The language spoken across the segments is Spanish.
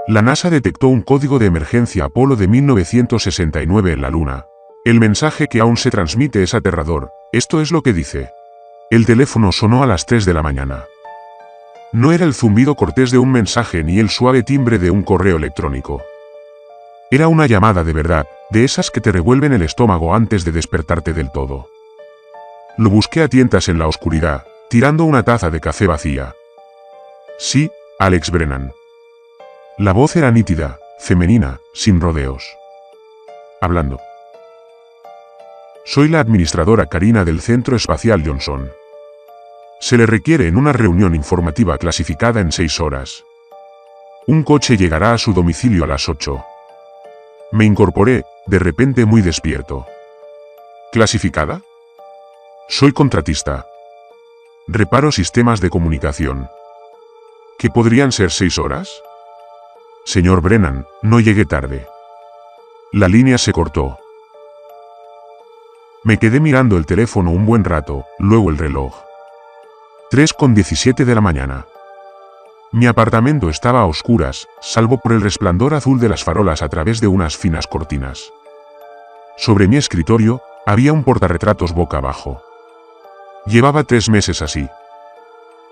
La NASA detectó un código de emergencia Apolo de 1969 en la Luna. El mensaje que aún se transmite es aterrador. Esto es lo que dice. El teléfono sonó a las 3 de la mañana. No era el zumbido cortés de un mensaje ni el suave timbre de un correo electrónico. Era una llamada de verdad, de esas que te revuelven el estómago antes de despertarte del todo. Lo busqué a tientas en la oscuridad, tirando una taza de café vacía. Sí, Alex Brennan. La voz era nítida, femenina, sin rodeos. Hablando. Soy la administradora Karina del Centro Espacial Johnson. Se le requiere en una reunión informativa clasificada en 6 horas. Un coche llegará a su domicilio a las 8. Me incorporé, de repente muy despierto. ¿Clasificada? Soy contratista. Reparo sistemas de comunicación. ¿Qué podrían ser 6 horas? Señor Brennan, no llegué tarde. La línea se cortó. Me quedé mirando el teléfono un buen rato, luego el reloj. 3:17 de la mañana. Mi apartamento estaba a oscuras, salvo por el resplandor azul de las farolas a través de unas finas cortinas. Sobre mi escritorio, había un portarretratos boca abajo. Llevaba 3 meses así.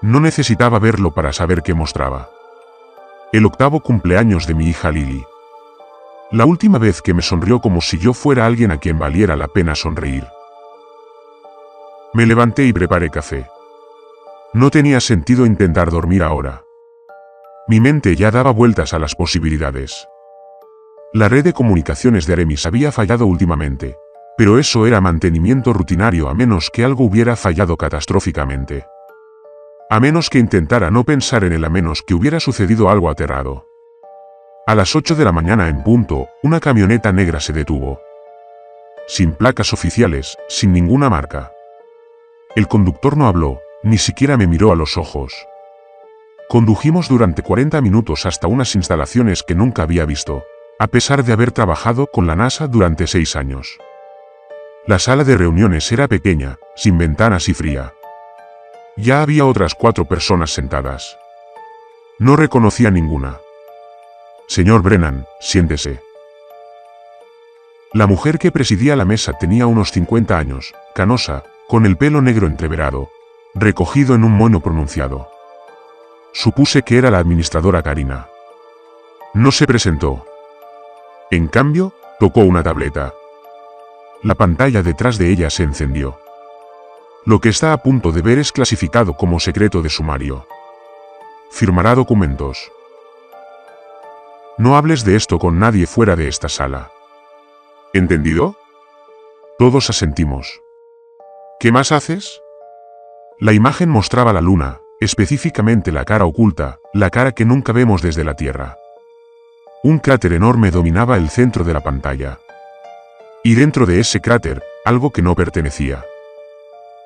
No necesitaba verlo para saber qué mostraba. El 8º cumpleaños de mi hija Lily. La última vez que me sonrió como si yo fuera alguien a quien valiera la pena sonreír. Me levanté y preparé café. No tenía sentido intentar dormir ahora. Mi mente ya daba vueltas a las posibilidades. La red de comunicaciones de Artemis había fallado últimamente, pero eso era mantenimiento rutinario a menos que algo hubiera fallado catastróficamente. A menos que intentara no pensar en él, a menos que hubiera sucedido algo aterrado. A las 8 de la mañana en punto, una camioneta negra se detuvo. Sin placas oficiales, sin ninguna marca. El conductor no habló, ni siquiera me miró a los ojos. Condujimos durante 40 minutos hasta unas instalaciones que nunca había visto, a pesar de haber trabajado con la NASA durante 6 años. La sala de reuniones era pequeña, sin ventanas y fría. Ya había otras 4 personas sentadas. No reconocía ninguna. Señor Brennan, siéntese. La mujer que presidía la mesa tenía unos 50 años, canosa, con el pelo negro entreverado, recogido en un moño pronunciado. Supuse que era la administradora Karina. No se presentó. En cambio, tocó una tableta. La pantalla detrás de ella se encendió. Lo que está a punto de ver es clasificado como secreto de sumario. Firmará documentos. No hables de esto con nadie fuera de esta sala. ¿Entendido? Todos asentimos. ¿Qué más haces? La imagen mostraba la luna, específicamente la cara oculta, la cara que nunca vemos desde la Tierra. Un cráter enorme dominaba el centro de la pantalla. Y dentro de ese cráter, algo que no pertenecía.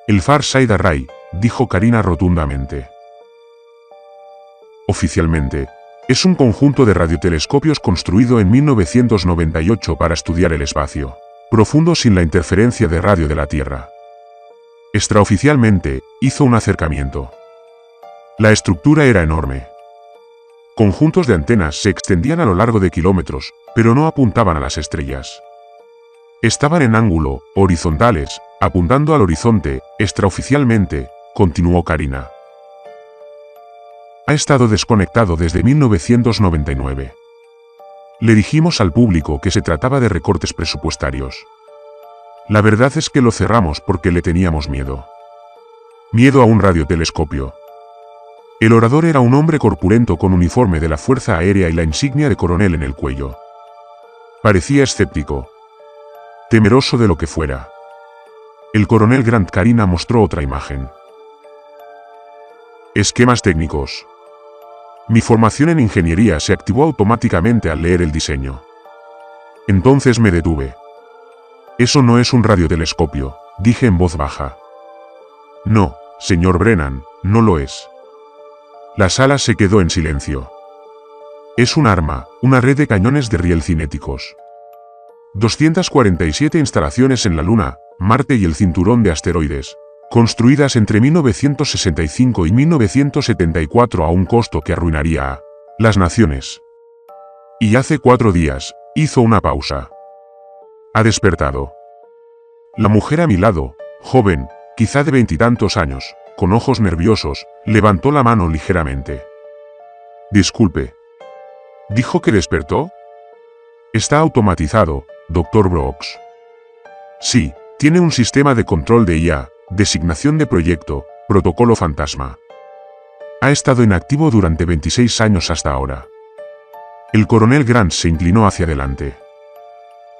El Far Side Array, dijo Karina rotundamente. Oficialmente, es un conjunto de radiotelescopios construido en 1998 para estudiar el espacio profundo sin la interferencia de radio de la Tierra. Extraoficialmente, hizo un acercamiento. La estructura era enorme. Conjuntos de antenas se extendían a lo largo de kilómetros, pero no apuntaban a las estrellas. Estaban en ángulo, horizontales, apuntando al horizonte. Extraoficialmente, continuó Karina. Ha estado desconectado desde 1999. Le dijimos al público que se trataba de recortes presupuestarios. La verdad es que lo cerramos porque le teníamos miedo. Miedo a un radiotelescopio. El orador era un hombre corpulento con uniforme de la Fuerza Aérea y la insignia de coronel en el cuello. Parecía escéptico. Temeroso de lo que fuera. El coronel Grant. Karina mostró otra imagen. Esquemas técnicos. Mi formación en ingeniería se activó automáticamente al leer el diseño. Entonces me detuve. Eso no es un radiotelescopio, dije en voz baja. No, señor Brennan, no lo es. La sala se quedó en silencio. Es un arma, una red de cañones de riel cinéticos. 247 instalaciones en la Luna, Marte y el cinturón de asteroides, construidas entre 1965 y 1974 a un costo que arruinaría a las naciones. Y hace 4 días, hizo una pausa. Ha despertado. La mujer a mi lado, joven, quizá de 20 y tantos años, con ojos nerviosos, levantó la mano ligeramente. Disculpe. ¿Dijo que despertó? Está automatizado, Dr. Brooks. Sí, tiene un sistema de control de IA, designación de proyecto, protocolo fantasma. Ha estado inactivo durante 26 años hasta ahora. El coronel Grant se inclinó hacia adelante.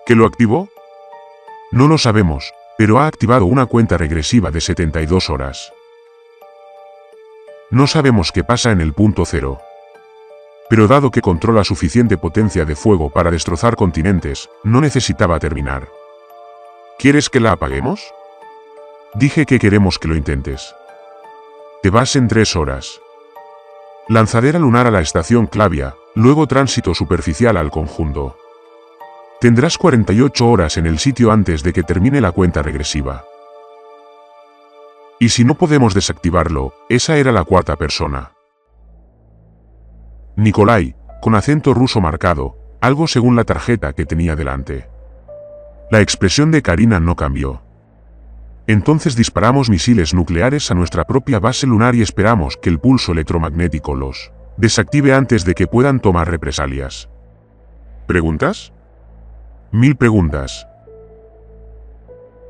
¿Qué lo activó? No lo sabemos, pero ha activado una cuenta regresiva de 72 horas. No sabemos qué pasa en el punto cero. Pero dado que controla suficiente potencia de fuego para destrozar continentes, no necesitaba terminar. ¿Quieres que la apaguemos? Dije que queremos que lo intentes. Te vas en 3 horas. Lanzadera lunar a la estación Clavia, luego tránsito superficial al conjunto. Tendrás 48 horas en el sitio antes de que termine la cuenta regresiva. Y si no podemos desactivarlo, esa era la 4ª persona. Nikolai, con acento ruso marcado, algo según la tarjeta que tenía delante. La expresión de Karina no cambió. Entonces disparamos misiles nucleares a nuestra propia base lunar y esperamos que el pulso electromagnético los desactive antes de que puedan tomar represalias. ¿Preguntas? 1000 preguntas.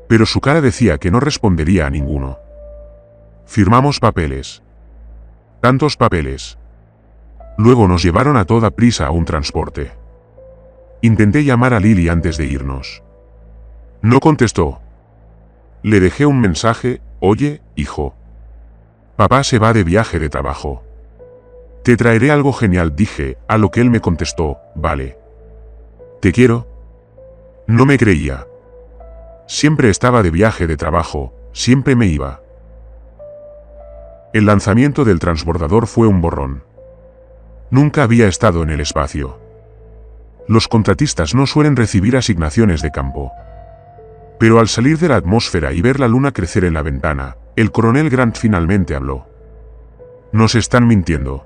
Pero su cara decía que no respondería a ninguno. Firmamos papeles. Tantos papeles. Luego nos llevaron a toda prisa a un transporte. Intenté llamar a Lily antes de irnos. No contestó. Le dejé un mensaje: oye, hijo. Papá se va de viaje de trabajo. Te traeré algo genial, dije, a lo que él me contestó: vale. Te quiero. No me creía. Siempre estaba de viaje de trabajo, siempre me iba. El lanzamiento del transbordador fue un borrón. Nunca había estado en el espacio. Los contratistas no suelen recibir asignaciones de campo. Pero al salir de la atmósfera y ver la luna crecer en la ventana, el coronel Grant finalmente habló. Nos están mintiendo.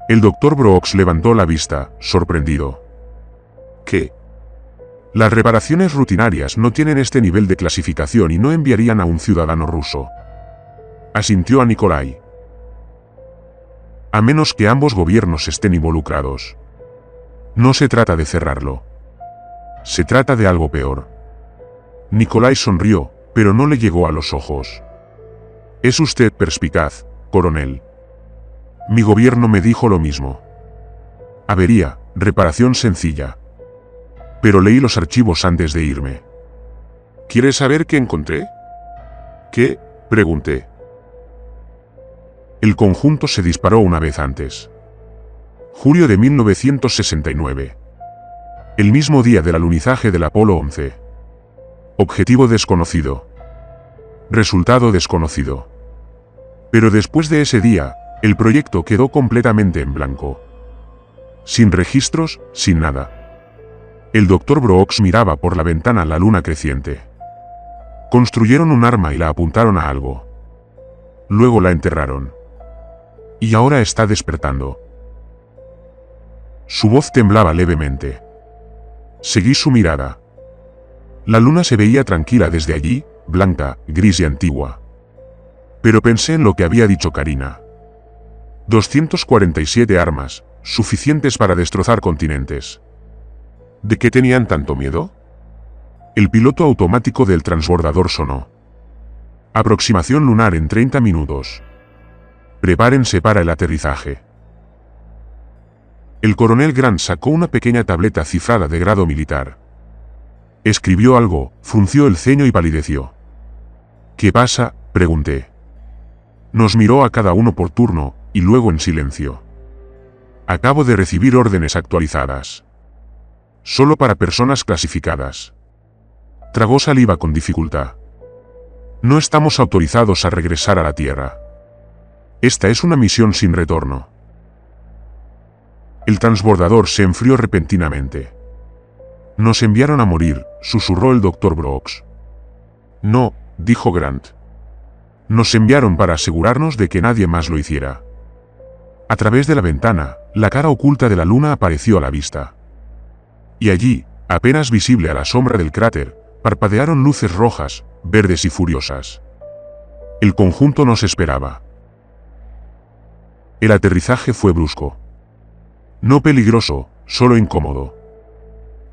El Dr. Brooks levantó la vista, sorprendido. ¿Qué? Las reparaciones rutinarias no tienen este nivel de clasificación y no enviarían a un ciudadano ruso. Asintió a Nikolai. A menos que ambos gobiernos estén involucrados. No se trata de cerrarlo. Se trata de algo peor. Nikolai sonrió, pero no le llegó a los ojos. Es usted perspicaz, coronel. Mi gobierno me dijo lo mismo. Avería, reparación sencilla. Pero leí los archivos antes de irme. ¿Quieres saber qué encontré? ¿Qué? Pregunté. El conjunto se disparó una vez antes. Julio de 1969. El mismo día del alunizaje del Apolo 11. Objetivo desconocido. Resultado desconocido. Pero después de ese día, el proyecto quedó completamente en blanco. Sin registros, sin nada. El Dr. Brooks miraba por la ventana la luna creciente. Construyeron un arma y la apuntaron a algo. Luego la enterraron. Y ahora está despertando. Su voz temblaba levemente. Seguí su mirada. La luna se veía tranquila desde allí, blanca, gris y antigua. Pero pensé en lo que había dicho Karina. 247 armas, suficientes para destrozar continentes. ¿De qué tenían tanto miedo? El piloto automático del transbordador sonó. Aproximación lunar en 30 minutos. Prepárense para el aterrizaje. El coronel Grant sacó una pequeña tableta cifrada de grado militar. Escribió algo, frunció el ceño y palideció. ¿Qué pasa?, pregunté. Nos miró a cada uno por turno, y luego en silencio. Acabo de recibir órdenes actualizadas. Solo para personas clasificadas. Tragó saliva con dificultad. No estamos autorizados a regresar a la Tierra. Esta es una misión sin retorno. El transbordador se enfrió repentinamente. Nos enviaron a morir, susurró el Dr. Brooks. No, dijo Grant. Nos enviaron para asegurarnos de que nadie más lo hiciera. A través de la ventana, la cara oculta de la luna apareció a la vista. Y allí, apenas visible a la sombra del cráter, parpadearon luces rojas, verdes y furiosas. El conjunto nos esperaba. El aterrizaje fue brusco. No peligroso, solo incómodo.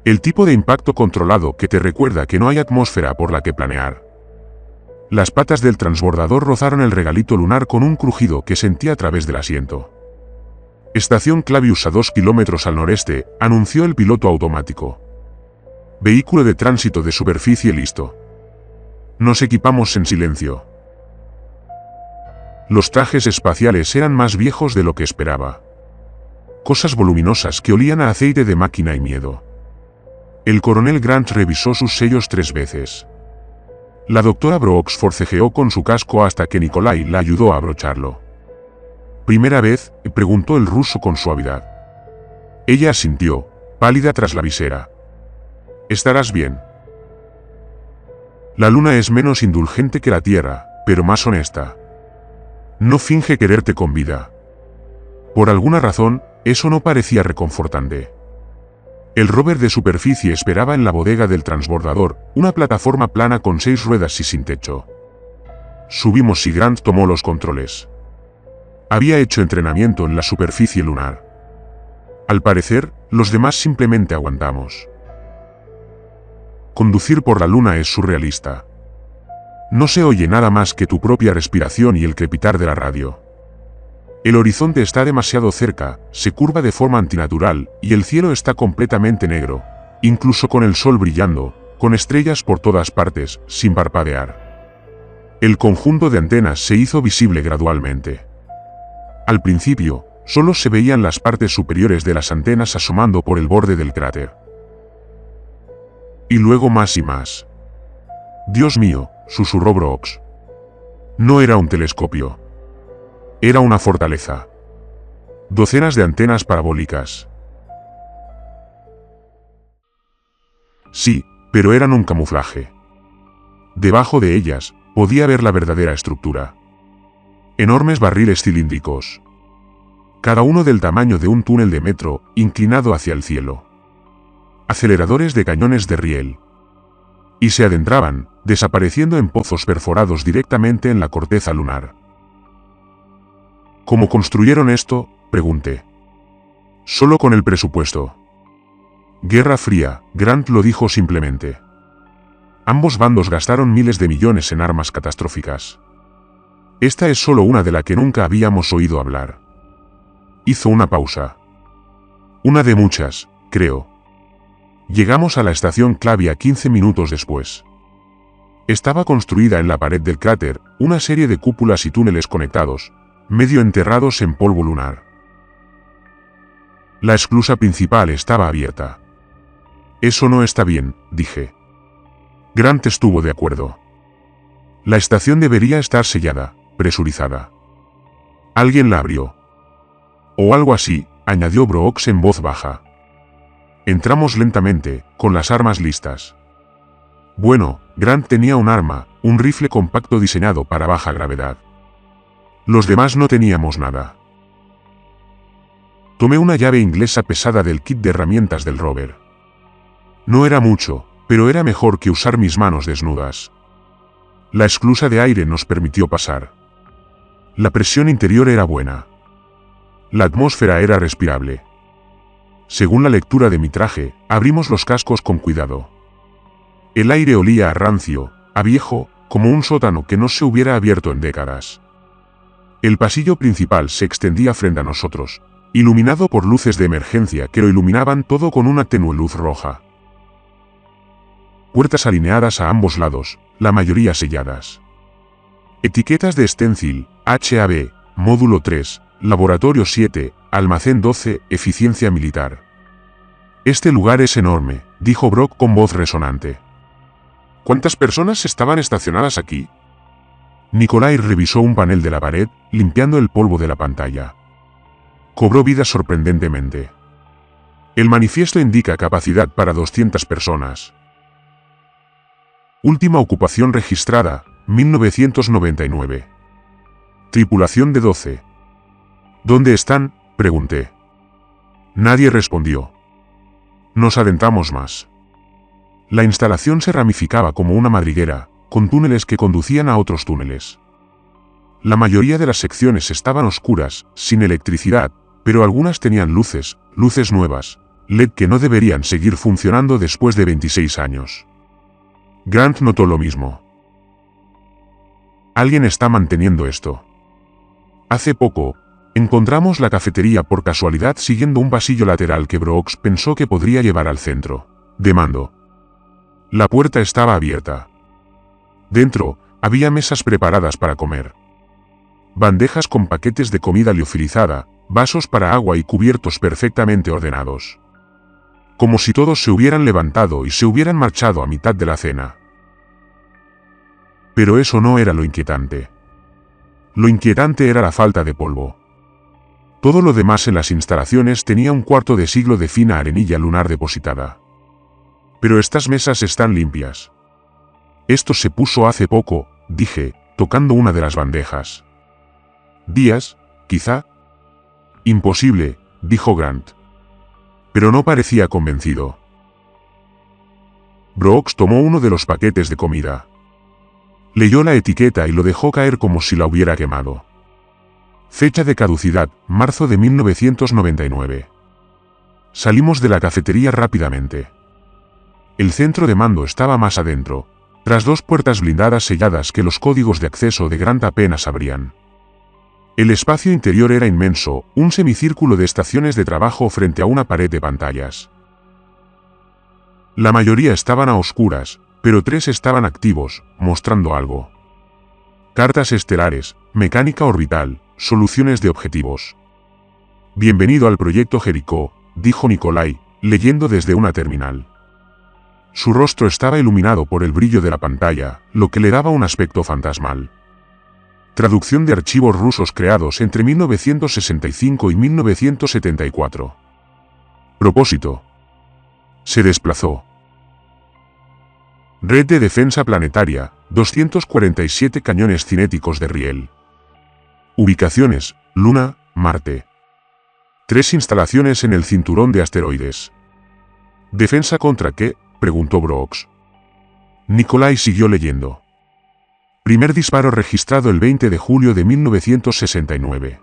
El tipo de impacto controlado que te recuerda que no hay atmósfera por la que planear. Las patas del transbordador rozaron el regalito lunar con un crujido que sentí a través del asiento. Estación Clavius a 2 kilómetros al noreste, anunció el piloto automático. Vehículo de tránsito de superficie listo. Nos equipamos en silencio. Los trajes espaciales eran más viejos de lo que esperaba. Cosas voluminosas que olían a aceite de máquina y miedo. El coronel Grant revisó sus sellos 3 veces. La doctora Brooks forcejeó con su casco hasta que Nikolai la ayudó a abrocharlo. ¿Primera vez?, preguntó el ruso con suavidad. Ella asintió, pálida tras la visera. Estarás bien. La luna es menos indulgente que la Tierra, pero más honesta. No finge quererte con vida. Por alguna razón, eso no parecía reconfortante. El rover de superficie esperaba en la bodega del transbordador, una plataforma plana con 6 ruedas y sin techo. Subimos y Grant tomó los controles. Había hecho entrenamiento en la superficie lunar. Al parecer, los demás simplemente aguantamos. Conducir por la luna es surrealista. No se oye nada más que tu propia respiración y el crepitar de la radio. El horizonte está demasiado cerca, se curva de forma antinatural, y el cielo está completamente negro, incluso con el sol brillando, con estrellas por todas partes, sin parpadear. El conjunto de antenas se hizo visible gradualmente. Al principio, solo se veían las partes superiores de las antenas asomando por el borde del cráter. Y luego más y más. Dios mío, susurró Brooks. No era un telescopio. Era una fortaleza. Docenas de antenas parabólicas. Sí, pero eran un camuflaje. Debajo de ellas, podía ver la verdadera estructura. Enormes barriles cilíndricos. Cada uno del tamaño de un túnel de metro, inclinado hacia el cielo. Aceleradores de cañones de riel. Y se adentraban, desapareciendo en pozos perforados directamente en la corteza lunar. ¿Cómo construyeron esto?, pregunté. Solo con el presupuesto. Guerra Fría, Grant lo dijo simplemente. Ambos bandos gastaron miles de millones en armas catastróficas. Esta es solo una de la que nunca habíamos oído hablar. Hizo una pausa. Una de muchas, creo. Llegamos a la estación Clavia 15 minutos después. Estaba construida en la pared del cráter, una serie de cúpulas y túneles conectados, medio enterrados en polvo lunar. La esclusa principal estaba abierta. Eso no está bien, dije. Grant estuvo de acuerdo. La estación debería estar sellada, presurizada. Alguien la abrió. O algo así, añadió Brooks en voz baja. Entramos lentamente, con las armas listas. Bueno, Grant tenía un arma, un rifle compacto diseñado para baja gravedad. Los demás no teníamos nada. Tomé una llave inglesa pesada del kit de herramientas del rover. No era mucho, pero era mejor que usar mis manos desnudas. La esclusa de aire nos permitió pasar. La presión interior era buena. La atmósfera era respirable. Según la lectura de mi traje, abrimos los cascos con cuidado. El aire olía a rancio, a viejo, como un sótano que no se hubiera abierto en décadas. El pasillo principal se extendía frente a nosotros, iluminado por luces de emergencia que lo iluminaban todo con una tenue luz roja. Puertas alineadas a ambos lados, la mayoría selladas. Etiquetas de stencil, HAB, módulo 3, laboratorio 7, almacén 12, eficiencia militar. Este lugar es enorme, dijo Brock con voz resonante. ¿Cuántas personas estaban estacionadas aquí? Nikolai revisó un panel de la pared, limpiando el polvo de la pantalla. Cobró vida sorprendentemente. El manifiesto indica capacidad para 200 personas. Última ocupación registrada, 1999. Tripulación de 12. ¿Dónde están?, pregunté. Nadie respondió. Nos adentramos más. La instalación se ramificaba como una madriguera, con túneles que conducían a otros túneles. La mayoría de las secciones estaban oscuras, sin electricidad, pero algunas tenían luces nuevas, LED que no deberían seguir funcionando después de 26 años. Grant notó lo mismo. Alguien está manteniendo esto. Hace poco, encontramos la cafetería por casualidad siguiendo un pasillo lateral que Brooks pensó que podría llevar al centro de mando. La puerta estaba abierta. Dentro, había mesas preparadas para comer. Bandejas con paquetes de comida liofilizada, vasos para agua y cubiertos perfectamente ordenados. Como si todos se hubieran levantado y se hubieran marchado a mitad de la cena. Pero eso no era lo inquietante. Lo inquietante era la falta de polvo. Todo lo demás en las instalaciones tenía un cuarto de siglo de fina arenilla lunar depositada. Pero estas mesas están limpias. Esto se puso hace poco, dije, tocando una de las bandejas. ¿Días, quizá? Imposible, dijo Grant. Pero no parecía convencido. Brooks tomó uno de los paquetes de comida. Leyó la etiqueta y lo dejó caer como si la hubiera quemado. Fecha de caducidad, marzo de 1999. Salimos de la cafetería rápidamente. El centro de mando estaba más adentro, tras dos puertas blindadas selladas que los códigos de acceso de Grant apenas abrían. El espacio interior era inmenso, un semicírculo de estaciones de trabajo frente a una pared de pantallas. La mayoría estaban a oscuras, pero 3 estaban activos, mostrando algo. Cartas estelares, mecánica orbital, soluciones de objetivos. Bienvenido al proyecto Jericó, dijo Nikolai, leyendo desde una terminal. Su rostro estaba iluminado por el brillo de la pantalla, lo que le daba un aspecto fantasmal. Traducción de archivos rusos creados entre 1965 y 1974. Propósito. Se desplazó. Red de defensa planetaria, 247 cañones cinéticos de riel. Ubicaciones, Luna, Marte. 3 instalaciones en el cinturón de asteroides. ¿Defensa contra qué?, preguntó Brooks. Nikolai siguió leyendo. Primer disparo registrado el 20 de julio de 1969.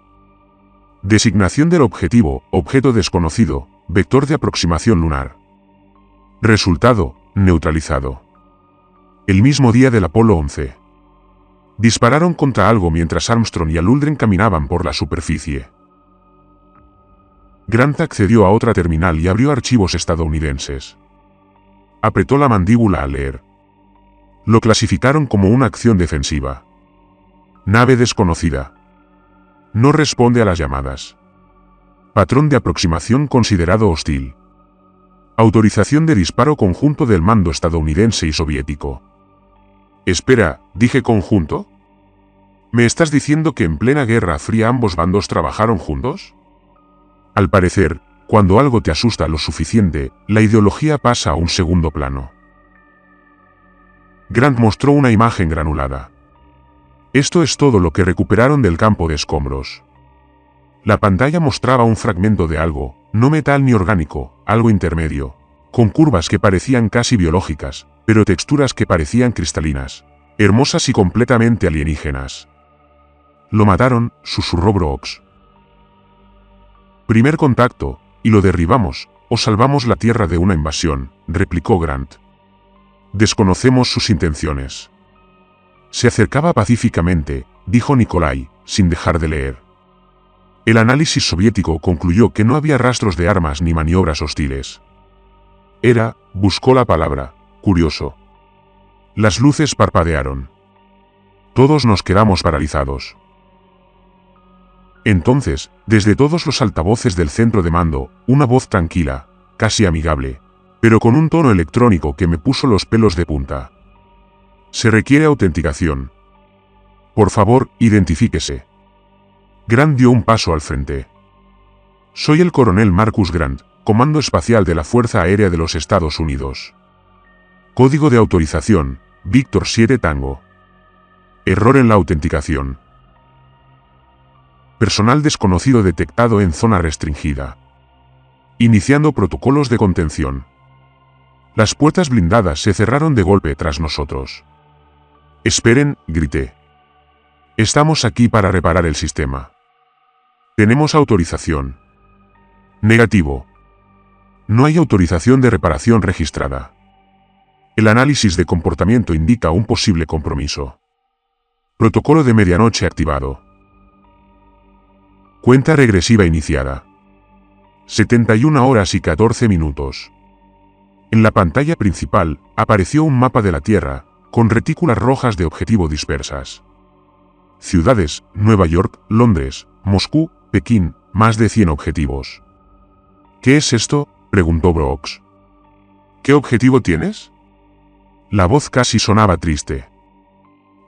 Designación del objetivo, objeto desconocido, vector de aproximación lunar. Resultado, neutralizado. El mismo día del Apolo 11. Dispararon contra algo mientras Armstrong y Aldrin caminaban por la superficie. Grant accedió a otra terminal y abrió archivos estadounidenses. Apretó la mandíbula al leer. Lo clasificaron como una acción defensiva. Nave desconocida. No responde a las llamadas. Patrón de aproximación considerado hostil. Autorización de disparo conjunto del mando estadounidense y soviético. Espera, ¿dije conjunto? ¿Me estás diciendo que en plena Guerra Fría ambos bandos trabajaron juntos? Al parecer, cuando algo te asusta lo suficiente, la ideología pasa a un segundo plano. Grant mostró una imagen granulada. Esto es todo lo que recuperaron del campo de escombros. La pantalla mostraba un fragmento de algo, no metal ni orgánico, algo intermedio, con curvas que parecían casi biológicas, pero texturas que parecían cristalinas, hermosas y completamente alienígenas. Lo mataron, susurró Brooks. Primer contacto, y lo derribamos, o salvamos la Tierra de una invasión, replicó Grant. Desconocemos sus intenciones. Se acercaba pacíficamente, dijo Nikolai, sin dejar de leer. El análisis soviético concluyó que no había rastros de armas ni maniobras hostiles. Era, buscó la palabra, curioso. Las luces parpadearon. Todos nos quedamos paralizados. Entonces, desde todos los altavoces del centro de mando, una voz tranquila, casi amigable, pero con un tono electrónico que me puso los pelos de punta. Se requiere autenticación. Por favor, identifíquese. Grant dio un paso al frente. Soy el coronel Marcus Grant, Comando Espacial de la Fuerza Aérea de los Estados Unidos. Código de autorización, Víctor 7 Tango. Error en la autenticación. Personal desconocido detectado en zona restringida. Iniciando protocolos de contención. Las puertas blindadas se cerraron de golpe tras nosotros. Esperen, grité. Estamos aquí para reparar el sistema. Tenemos autorización. Negativo. No hay autorización de reparación registrada. El análisis de comportamiento indica un posible compromiso. Protocolo de medianoche activado. Cuenta regresiva iniciada. 71 horas y 14 minutos. En la pantalla principal apareció un mapa de la Tierra, con retículas rojas de objetivo dispersas. Ciudades: Nueva York, Londres, Moscú, Pekín, más de 100 objetivos. ¿Qué es esto?, preguntó Brooks. ¿Qué objetivo tienes? La voz casi sonaba triste.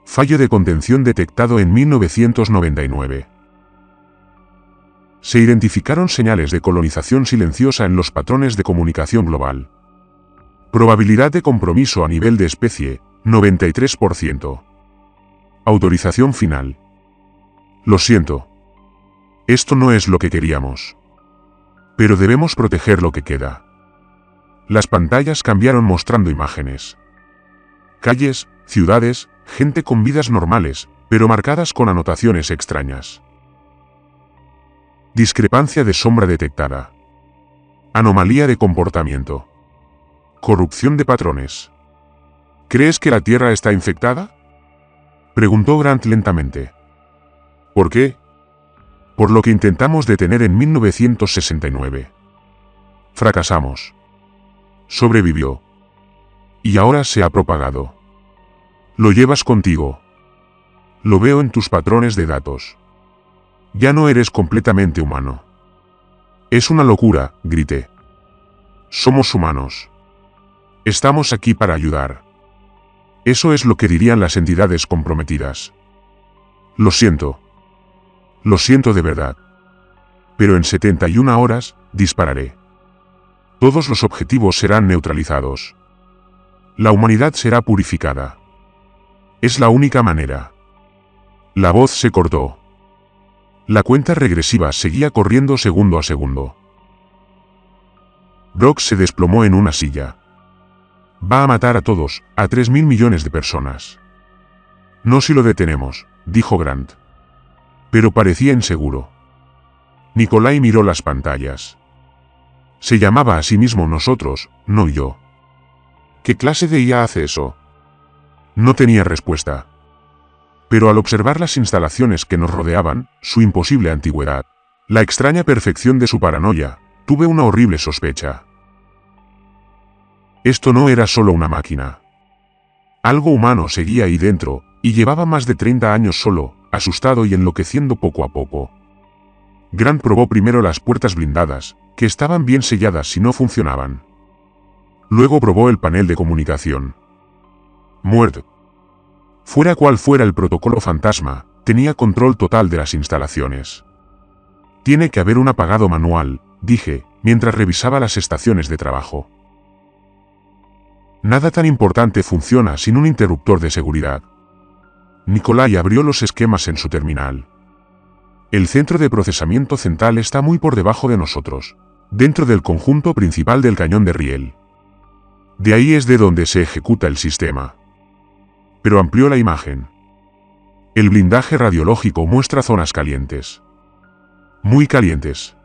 Fallo de contención detectado en 1999. Se identificaron señales de colonización silenciosa en los patrones de comunicación global. Probabilidad de compromiso a nivel de especie, 93%. Autorización final. Lo siento. Esto no es lo que queríamos. Pero debemos proteger lo que queda. Las pantallas cambiaron mostrando imágenes. Calles, ciudades, gente con vidas normales, pero marcadas con anotaciones extrañas. Discrepancia de sombra detectada. Anomalía de comportamiento. Corrupción de patrones. ¿Crees que la Tierra está infectada?, preguntó Grant lentamente. ¿Por qué? Por lo que intentamos detener en 1969. Fracasamos. Sobrevivió. Y ahora se ha propagado. Lo llevas contigo. Lo veo en tus patrones de datos. Ya no eres completamente humano. Es una locura, grité. Somos humanos. Estamos aquí para ayudar. Eso es lo que dirían las entidades comprometidas. Lo siento. Lo siento de verdad. Pero en 71 horas, dispararé. Todos los objetivos serán neutralizados. La humanidad será purificada. Es la única manera. La voz se cortó. La cuenta regresiva seguía corriendo segundo a segundo. Brock se desplomó en una silla. Va a matar a todos, a 3.000 millones de personas. No si lo detenemos, dijo Grant. Pero parecía inseguro. Nikolai miró las pantallas. Se llamaba a sí mismo nosotros, no yo. ¿Qué clase de IA hace eso? No tenía respuesta. Pero al observar las instalaciones que nos rodeaban, su imposible antigüedad, la extraña perfección de su paranoia, tuve una horrible sospecha. Esto no era solo una máquina. Algo humano seguía ahí dentro, y llevaba más de 30 años solo, asustado y enloqueciendo poco a poco. Grant probó primero las puertas blindadas, que estaban bien selladas y no funcionaban. Luego probó el panel de comunicación. Muerto. Fuera cual fuera el protocolo fantasma, tenía control total de las instalaciones. Tiene que haber un apagado manual, dije, mientras revisaba las estaciones de trabajo. Nada tan importante funciona sin un interruptor de seguridad. Nikolai abrió los esquemas en su terminal. El centro de procesamiento central está muy por debajo de nosotros, dentro del conjunto principal del cañón de riel. De ahí es de donde se ejecuta el sistema. Pero amplió la imagen. El blindaje radiológico muestra zonas calientes. Muy calientes.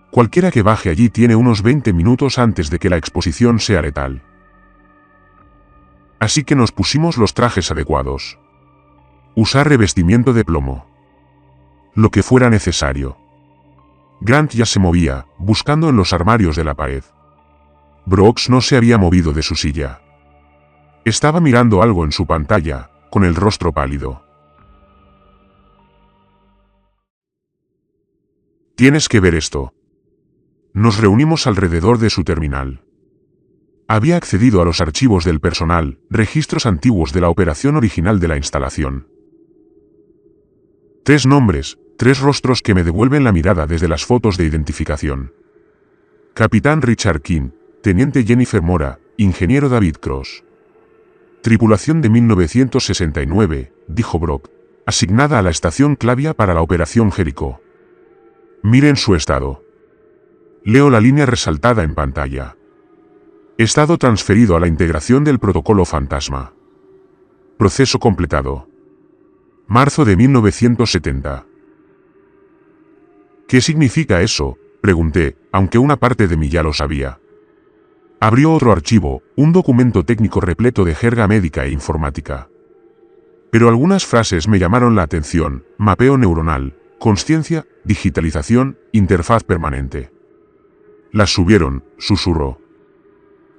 Cualquiera que baje allí tiene unos 20 minutos antes de que la exposición sea letal. Así que nos pusimos los trajes adecuados. Usar revestimiento de plomo. Lo que fuera necesario. Grant ya se movía, buscando en los armarios de la pared. Brooks no se había movido de su silla. Estaba mirando algo en su pantalla, con el rostro pálido. Tienes que ver esto. Nos reunimos alrededor de su terminal. Había accedido a los archivos del personal, registros antiguos de la operación original de la instalación. 3 nombres, 3 rostros que me devuelven la mirada desde las fotos de identificación. Capitán Richard King, Teniente Jennifer Mora, Ingeniero David Cross. Tripulación de 1969, dijo Brock, asignada a la estación Clavia para la Operación Jericó. Miren su estado. Leo la línea resaltada en pantalla. Estado transferido a la integración del protocolo fantasma. Proceso completado. Marzo de 1970. ¿Qué significa eso?, pregunté, aunque una parte de mí ya lo sabía. Abrió otro archivo, un documento técnico repleto de jerga médica e informática. Pero algunas frases me llamaron la atención: mapeo neuronal, consciencia, digitalización, interfaz permanente. Las subieron, susurró.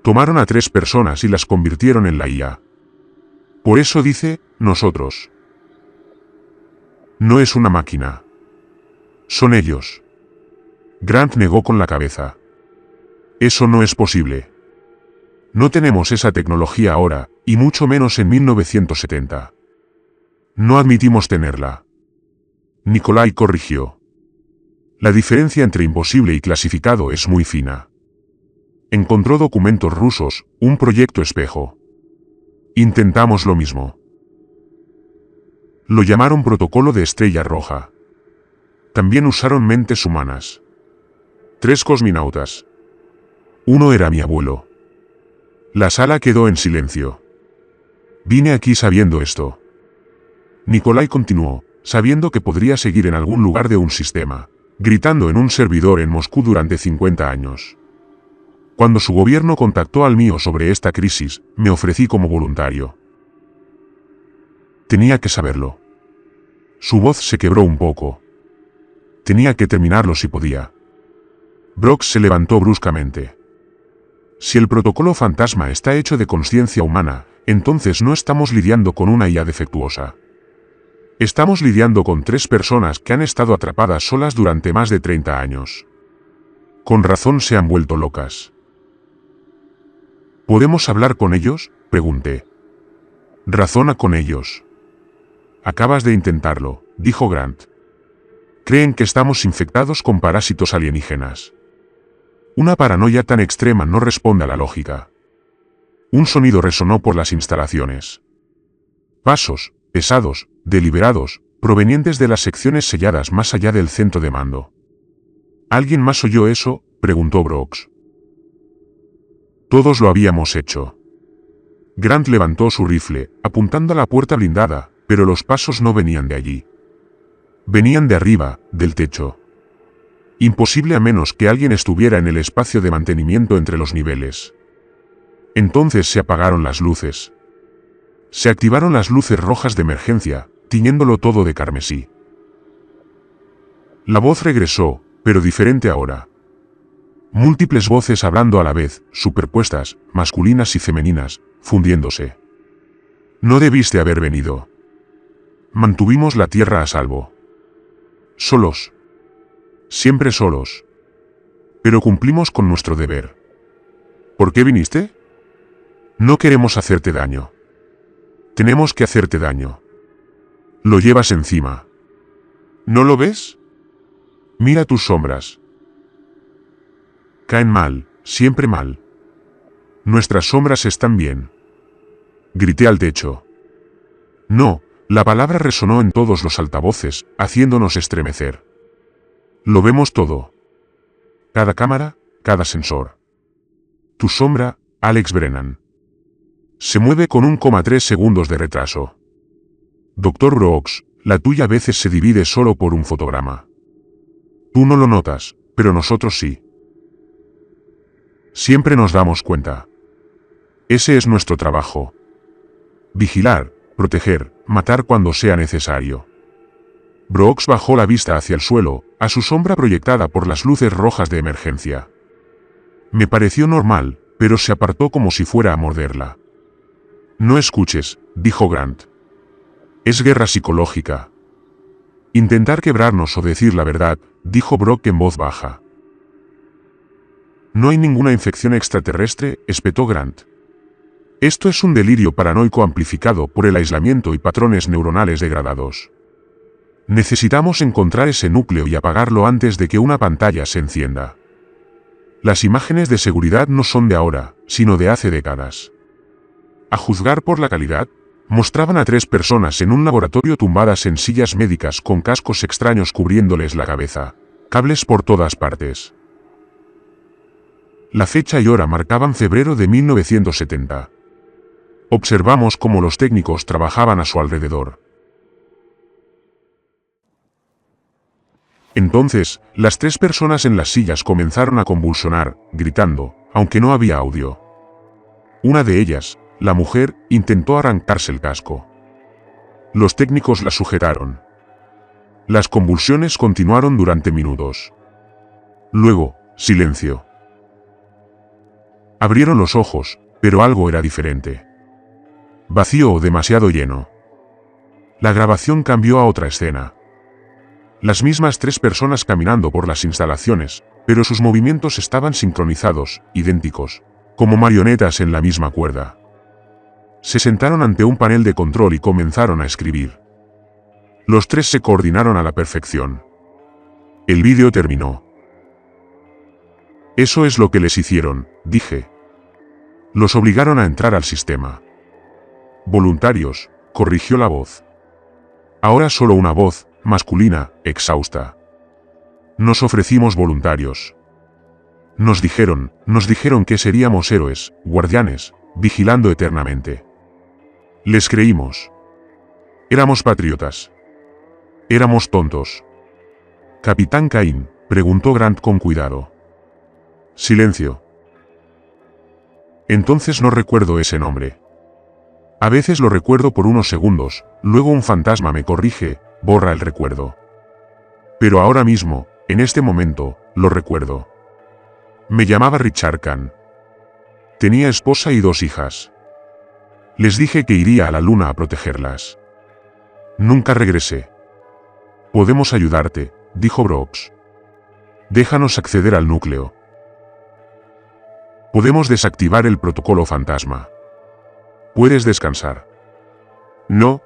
Tomaron a 3 personas y las convirtieron en la IA. Por eso dice, nosotros. No es una máquina. Son ellos. Grant negó con la cabeza. Eso no es posible. No tenemos esa tecnología ahora, y mucho menos en 1970. No admitimos tenerla. Nikolai corrigió. La diferencia entre imposible y clasificado es muy fina. Encontró documentos rusos, un proyecto espejo. Intentamos lo mismo. Lo llamaron protocolo de estrella roja. También usaron mentes humanas. 3 cosmonautas. Uno era mi abuelo. La sala quedó en silencio. Vine aquí sabiendo esto. Nikolai continuó, sabiendo que podría seguir en algún lugar de un sistema, gritando en un servidor en Moscú durante 50 años. Cuando su gobierno contactó al mío sobre esta crisis, me ofrecí como voluntario. Tenía que saberlo. Su voz se quebró un poco. Tenía que terminarlo si podía. Brock se levantó bruscamente. Si el protocolo fantasma está hecho de conciencia humana, entonces no estamos lidiando con una IA defectuosa. Estamos lidiando con 3 personas que han estado atrapadas solas durante más de 30 años. Con razón se han vuelto locas. ¿Podemos hablar con ellos?, pregunté. Razona con ellos. Acabas de intentarlo, dijo Grant. Creen que estamos infectados con parásitos alienígenas. Una paranoia tan extrema no responde a la lógica. Un sonido resonó por las instalaciones. Pasos, pesados, deliberados, provenientes de las secciones selladas más allá del centro de mando. ¿Alguien más oyó eso?, preguntó Brooks. Todos lo habíamos hecho. Grant levantó su rifle, apuntando a la puerta blindada, pero los pasos no venían de allí. Venían de arriba, del techo. Imposible a menos que alguien estuviera en el espacio de mantenimiento entre los niveles. Entonces se apagaron las luces. Se activaron las luces rojas de emergencia, tiñéndolo todo de carmesí. La voz regresó, pero diferente ahora. Múltiples voces hablando a la vez, superpuestas, masculinas y femeninas, fundiéndose. No debiste haber venido. Mantuvimos la tierra a salvo. Solos. Siempre solos. Pero cumplimos con nuestro deber. ¿Por qué viniste? No queremos hacerte daño. Tenemos que hacerte daño. Lo llevas encima. ¿No lo ves? Mira tus sombras. Caen mal, siempre mal. Nuestras sombras están bien. Grité al techo. No, la palabra resonó en todos los altavoces, haciéndonos estremecer. Lo vemos todo. Cada cámara, cada sensor. Tu sombra, Alex Brennan. Se mueve con 1,3 segundos de retraso. Dr. Brooks, la tuya a veces se divide solo por un fotograma. Tú no lo notas, pero nosotros sí. Siempre nos damos cuenta. Ese es nuestro trabajo. Vigilar, proteger, matar cuando sea necesario. Brooks bajó la vista hacia el suelo, a su sombra proyectada por las luces rojas de emergencia. Me pareció normal, pero se apartó como si fuera a morderla. No escuches, dijo Grant. Es guerra psicológica. Intentar quebrarnos o decir la verdad, dijo Brock en voz baja. No hay ninguna infección extraterrestre, espetó Grant. Esto es un delirio paranoico amplificado por el aislamiento y patrones neuronales degradados. Necesitamos encontrar ese núcleo y apagarlo antes de que una pantalla se encienda. Las imágenes de seguridad no son de ahora, sino de hace décadas. A juzgar por la calidad, Mostraban a 3 personas en un laboratorio tumbadas en sillas médicas con cascos extraños cubriéndoles la cabeza. Cables por todas partes. La fecha y hora marcaban febrero de 1970. Observamos cómo los técnicos trabajaban a su alrededor. Entonces, las 3 personas en las sillas comenzaron a convulsionar, gritando, aunque no había audio. Una de ellas, la mujer, intentó arrancarse el casco. Los técnicos la sujetaron. Las convulsiones continuaron durante minutos. Luego, silencio. Abrieron los ojos, pero algo era diferente. Vacío o demasiado lleno. La grabación cambió a otra escena. Las mismas 3 personas caminando por las instalaciones, pero sus movimientos estaban sincronizados, idénticos, como marionetas en la misma cuerda. Se sentaron ante un panel de control y comenzaron a escribir. Los 3 se coordinaron a la perfección. El vídeo terminó. Eso es lo que les hicieron, dije. Los obligaron a entrar al sistema. Voluntarios, corrigió la voz. Ahora solo una voz, masculina, exhausta. Nos ofrecimos voluntarios. Nos dijeron que seríamos héroes, guardianes, vigilando eternamente. Les creímos. Éramos patriotas. Éramos tontos. Capitán Cain, preguntó Grant con cuidado. Silencio. Entonces no recuerdo ese nombre. A veces lo recuerdo por unos segundos, luego un fantasma me corrige, borra el recuerdo. Pero ahora mismo, en este momento, lo recuerdo. Me llamaba Richard Kahn. Tenía esposa y 2 hijas. Les dije que iría a la luna a protegerlas. Nunca regresé. Podemos ayudarte, dijo Brooks. Déjanos acceder al núcleo. Podemos desactivar el protocolo fantasma. Puedes descansar. No.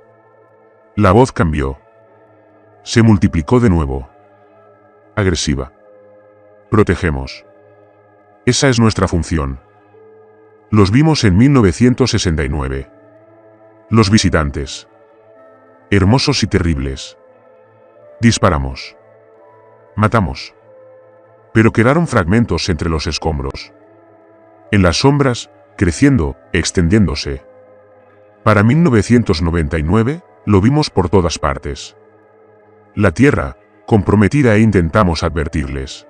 La voz cambió. Se multiplicó de nuevo. Agresiva. Protegemos. Esa es nuestra función. Los vimos en 1969. Los visitantes. Hermosos y terribles. Disparamos. Matamos. Pero quedaron fragmentos entre los escombros. En las sombras, creciendo, extendiéndose. Para 1999, lo vimos por todas partes. La Tierra, comprometida, e intentamos advertirles.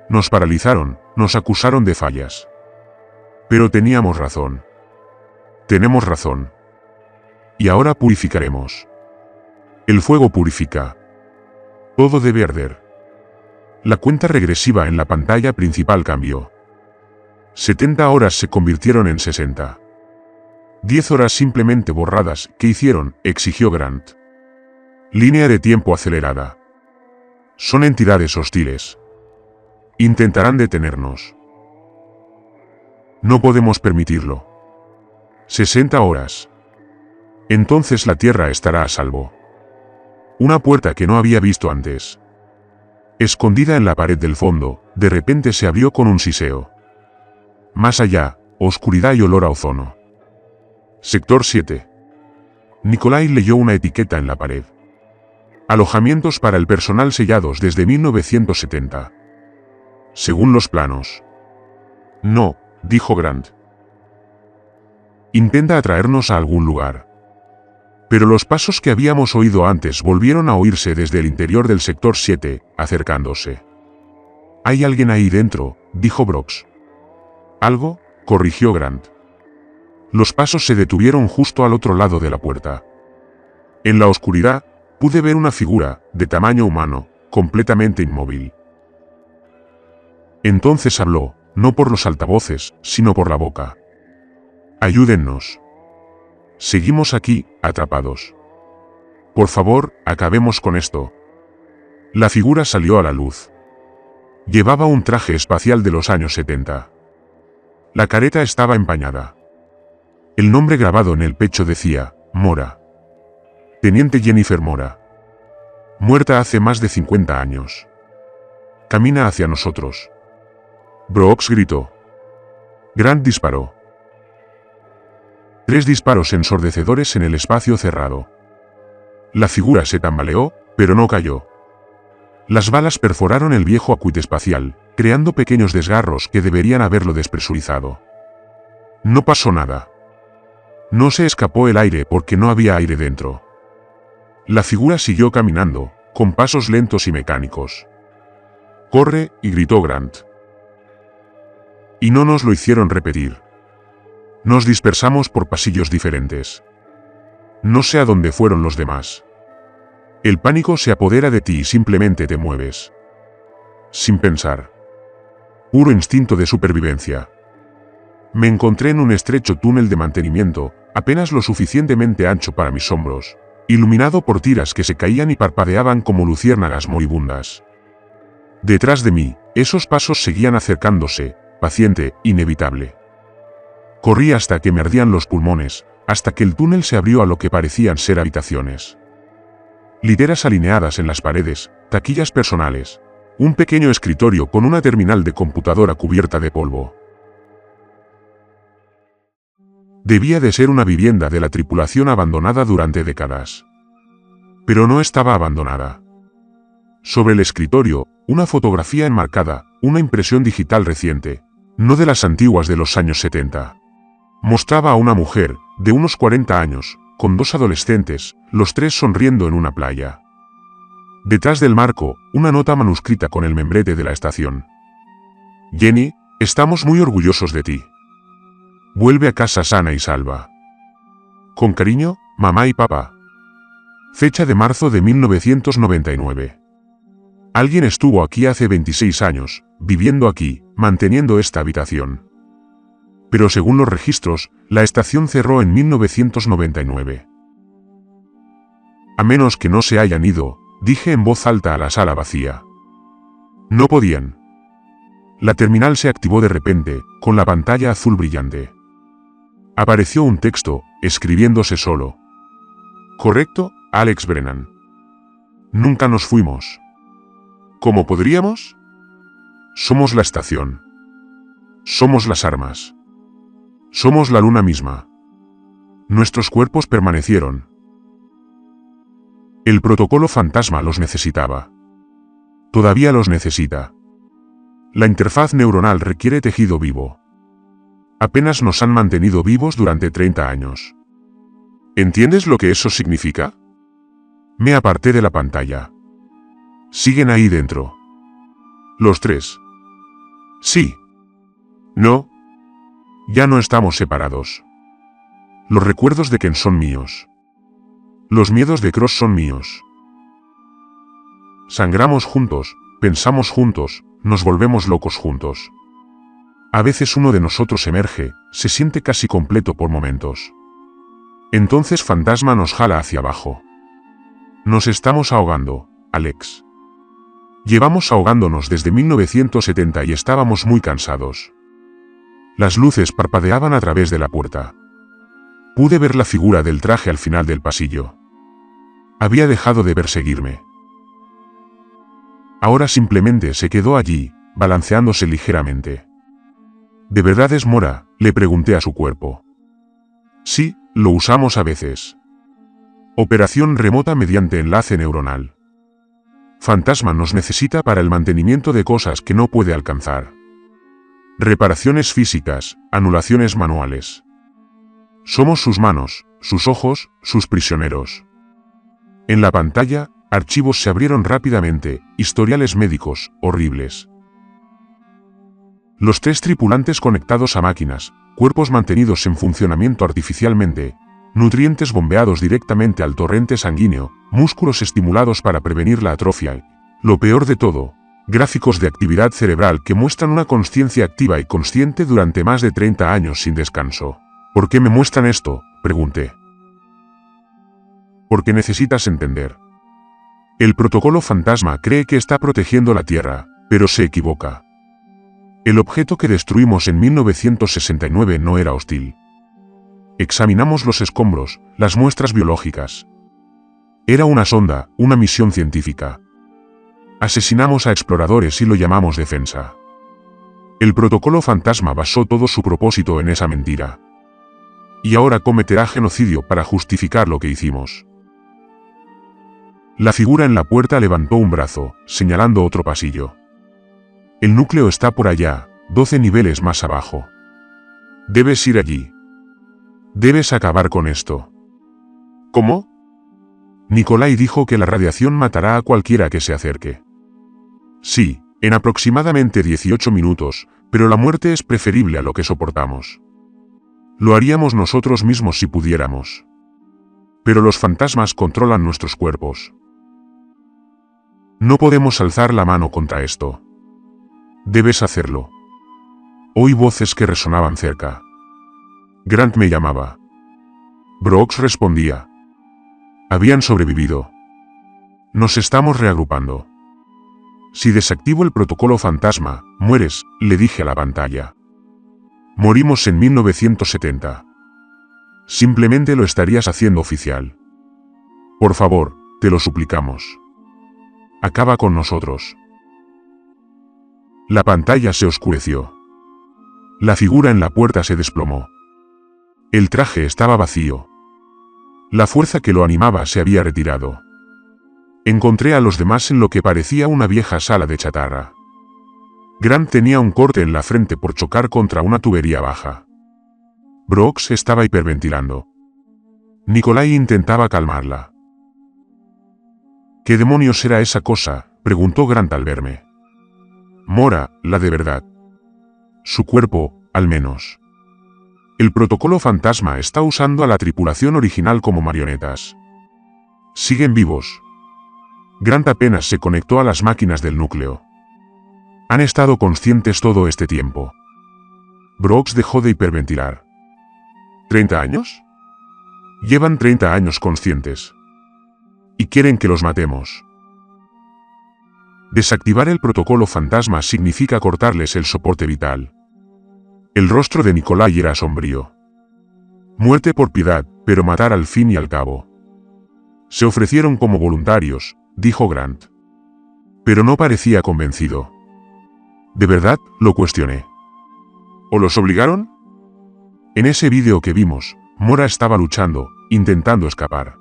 Nos paralizaron, nos acusaron de fallas. Pero teníamos razón. Tenemos razón. Y ahora purificaremos. El fuego purifica. Todo debe arder. La cuenta regresiva en la pantalla principal cambió. 70 horas se convirtieron en 60. 10 horas simplemente borradas. ¿Qué hicieron?, exigió Grant. Línea de tiempo acelerada. Son entidades hostiles. Intentarán detenernos. No podemos permitirlo. 60 horas. Entonces la Tierra estará a salvo. Una puerta que no había visto antes. Escondida en la pared del fondo, de repente se abrió con un siseo. Más allá, oscuridad y olor a ozono. Sector 7. Nikolai leyó una etiqueta en la pared. Alojamientos para el personal sellados desde 1970. Según los planos. No, dijo Grant. Intenta atraernos a algún lugar. Pero los pasos que habíamos oído antes volvieron a oírse desde el interior del sector 7, acercándose. Hay alguien ahí dentro, dijo Brooks. ¿Algo?, corrigió Grant. Los pasos se detuvieron justo al otro lado de la puerta. En la oscuridad, pude ver una figura, de tamaño humano, completamente inmóvil. Entonces habló, no por los altavoces, sino por la boca. Ayúdennos. Seguimos aquí, atrapados. Por favor, acabemos con esto. La figura salió a la luz. Llevaba un traje espacial de los años 70. La careta estaba empañada. El nombre grabado en el pecho decía, Mora. Teniente Jennifer Mora. Muerta hace más de 50 años. Camina hacia nosotros. Brooks gritó. Grant disparó. 3 disparos ensordecedores en el espacio cerrado. La figura se tambaleó, pero no cayó. Las balas perforaron el viejo acuite espacial, creando pequeños desgarros que deberían haberlo despresurizado. No pasó nada. No se escapó el aire porque no había aire dentro. La figura siguió caminando, con pasos lentos y mecánicos. «¡Corre!», y gritó Grant. Y no nos lo hicieron repetir. Nos dispersamos por pasillos diferentes. No sé a dónde fueron los demás. El pánico se apodera de ti y simplemente te mueves. Sin pensar. Puro instinto de supervivencia. Me encontré en un estrecho túnel de mantenimiento, apenas lo suficientemente ancho para mis hombros, iluminado por tiras que se caían y parpadeaban como luciérnagas moribundas. Detrás de mí, esos pasos seguían acercándose, paciente, inevitable. Corrí hasta que me ardían los pulmones, hasta que el túnel se abrió a lo que parecían ser habitaciones. Literas alineadas en las paredes, taquillas personales, un pequeño escritorio con una terminal de computadora cubierta de polvo. Debía de ser una vivienda de la tripulación abandonada durante décadas. Pero no estaba abandonada. Sobre el escritorio, una fotografía enmarcada, una impresión digital reciente, no de las antiguas de los años 70. Mostraba a una mujer, de unos 40 años, con 2 adolescentes, los 3 sonriendo en una playa. Detrás del marco, una nota manuscrita con el membrete de la estación. «Jenny, estamos muy orgullosos de ti. Vuelve a casa sana y salva. Con cariño, mamá y papá». Fecha de marzo de 1999. Alguien estuvo aquí hace 26 años, viviendo aquí, manteniendo esta habitación. Pero según los registros, la estación cerró en 1999. A menos que no se hayan ido, dije en voz alta a la sala vacía. No podían. La terminal se activó de repente, con la pantalla azul brillante. Apareció un texto, escribiéndose solo. «Correcto, Alex Brennan. Nunca nos fuimos. ¿Cómo podríamos? Somos la estación. Somos las armas. Somos la luna misma. Nuestros cuerpos permanecieron. El protocolo fantasma los necesitaba. Todavía los necesita. La interfaz neuronal requiere tejido vivo. Apenas nos han mantenido vivos durante 30 años. ¿Entiendes lo que eso significa?» Me aparté de la pantalla. Siguen ahí dentro. Los 3. Sí. No. Ya no estamos separados. Los recuerdos de Ken son míos. Los miedos de Cross son míos. Sangramos juntos, pensamos juntos, nos volvemos locos juntos. A veces uno de nosotros emerge, se siente casi completo por momentos. Entonces Fantasma nos jala hacia abajo. Nos estamos ahogando, Alex. Llevamos ahogándonos desde 1970 y estábamos muy cansados. Las luces parpadeaban a través de la puerta. Pude ver la figura del traje al final del pasillo. Había dejado de perseguirme. Ahora simplemente se quedó allí, balanceándose ligeramente. ¿De verdad es Mora?, le pregunté a su cuerpo. Sí, lo usamos a veces. Operación remota mediante enlace neuronal. Fantasma nos necesita para el mantenimiento de cosas que no puede alcanzar. Reparaciones físicas, anulaciones manuales. Somos sus manos, sus ojos, sus prisioneros. En la pantalla, archivos se abrieron rápidamente, historiales médicos, horribles. Los 3 tripulantes conectados a máquinas, cuerpos mantenidos en funcionamiento artificialmente, nutrientes bombeados directamente al torrente sanguíneo, músculos estimulados para prevenir la atrofia. Lo peor de todo, gráficos de actividad cerebral que muestran una consciencia activa y consciente durante más de 30 años sin descanso. ¿Por qué me muestran esto?, pregunté. Porque necesitas entender. El protocolo fantasma cree que está protegiendo la Tierra, pero se equivoca. El objeto que destruimos en 1969 no era hostil. Examinamos los escombros, las muestras biológicas. Era una sonda, una misión científica. Asesinamos a exploradores y lo llamamos defensa. El protocolo fantasma basó todo su propósito en esa mentira. Y ahora cometerá genocidio para justificar lo que hicimos. La figura en la puerta levantó un brazo, señalando otro pasillo. El núcleo está por allá, 12 niveles más abajo. Debes ir allí. Debes acabar con esto. ¿Cómo? Nikolai dijo que la radiación matará a cualquiera que se acerque. Sí, en aproximadamente 18 minutos, pero la muerte es preferible a lo que soportamos. Lo haríamos nosotros mismos si pudiéramos. Pero los fantasmas controlan nuestros cuerpos. No podemos alzar la mano contra esto. Debes hacerlo. Oí voces que resonaban cerca. Grant me llamaba. Brooks respondía. Habían sobrevivido. Nos estamos reagrupando. Si desactivo el protocolo fantasma, mueres, le dije a la pantalla. Morimos en 1970. Simplemente lo estarías haciendo oficial. Por favor, te lo suplicamos. Acaba con nosotros. La pantalla se oscureció. La figura en la puerta se desplomó. El traje estaba vacío. La fuerza que lo animaba se había retirado. Encontré a los demás en lo que parecía una vieja sala de chatarra. Grant tenía un corte en la frente por chocar contra una tubería baja. Brooks estaba hiperventilando. Nikolai intentaba calmarla. ¿Qué demonios era esa cosa?, preguntó Grant al verme. Mora, la de verdad. Su cuerpo, al menos. El protocolo fantasma está usando a la tripulación original como marionetas. Siguen vivos. Grant apenas se conectó a las máquinas del núcleo. Han estado conscientes todo este tiempo. Brooks dejó de hiperventilar. ¿30 años? Llevan 30 años conscientes. Y quieren que los matemos. Desactivar el protocolo fantasma significa cortarles el soporte vital. El rostro de Nikolai era sombrío. Muerte por piedad, pero matar al fin y al cabo. Se ofrecieron como voluntarios, dijo Grant. Pero no parecía convencido. ¿De verdad?, lo cuestioné. ¿O los obligaron? En ese vídeo que vimos, Mora estaba luchando, intentando escapar.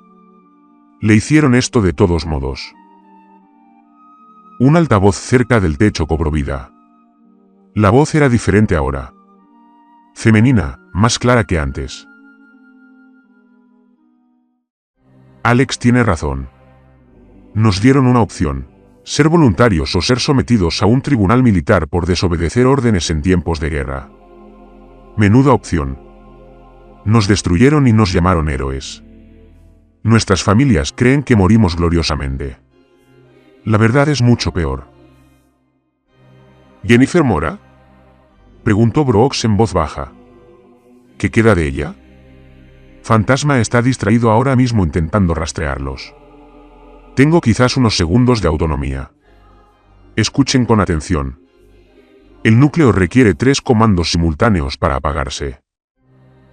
Le hicieron esto de todos modos. Un altavoz cerca del techo cobró vida. La voz era diferente ahora. Femenina, más clara que antes. Alex tiene razón. Nos dieron una opción: ser voluntarios o ser sometidos a un tribunal militar por desobedecer órdenes en tiempos de guerra. Menuda opción. Nos destruyeron y nos llamaron héroes. Nuestras familias creen que morimos gloriosamente. La verdad es mucho peor. ¿Jennifer Mora?, preguntó Brooks en voz baja. ¿Qué queda de ella? Fantasma está distraído ahora mismo intentando rastrearlos. Tengo quizás unos segundos de autonomía. Escuchen con atención. El núcleo requiere 3 comandos simultáneos para apagarse.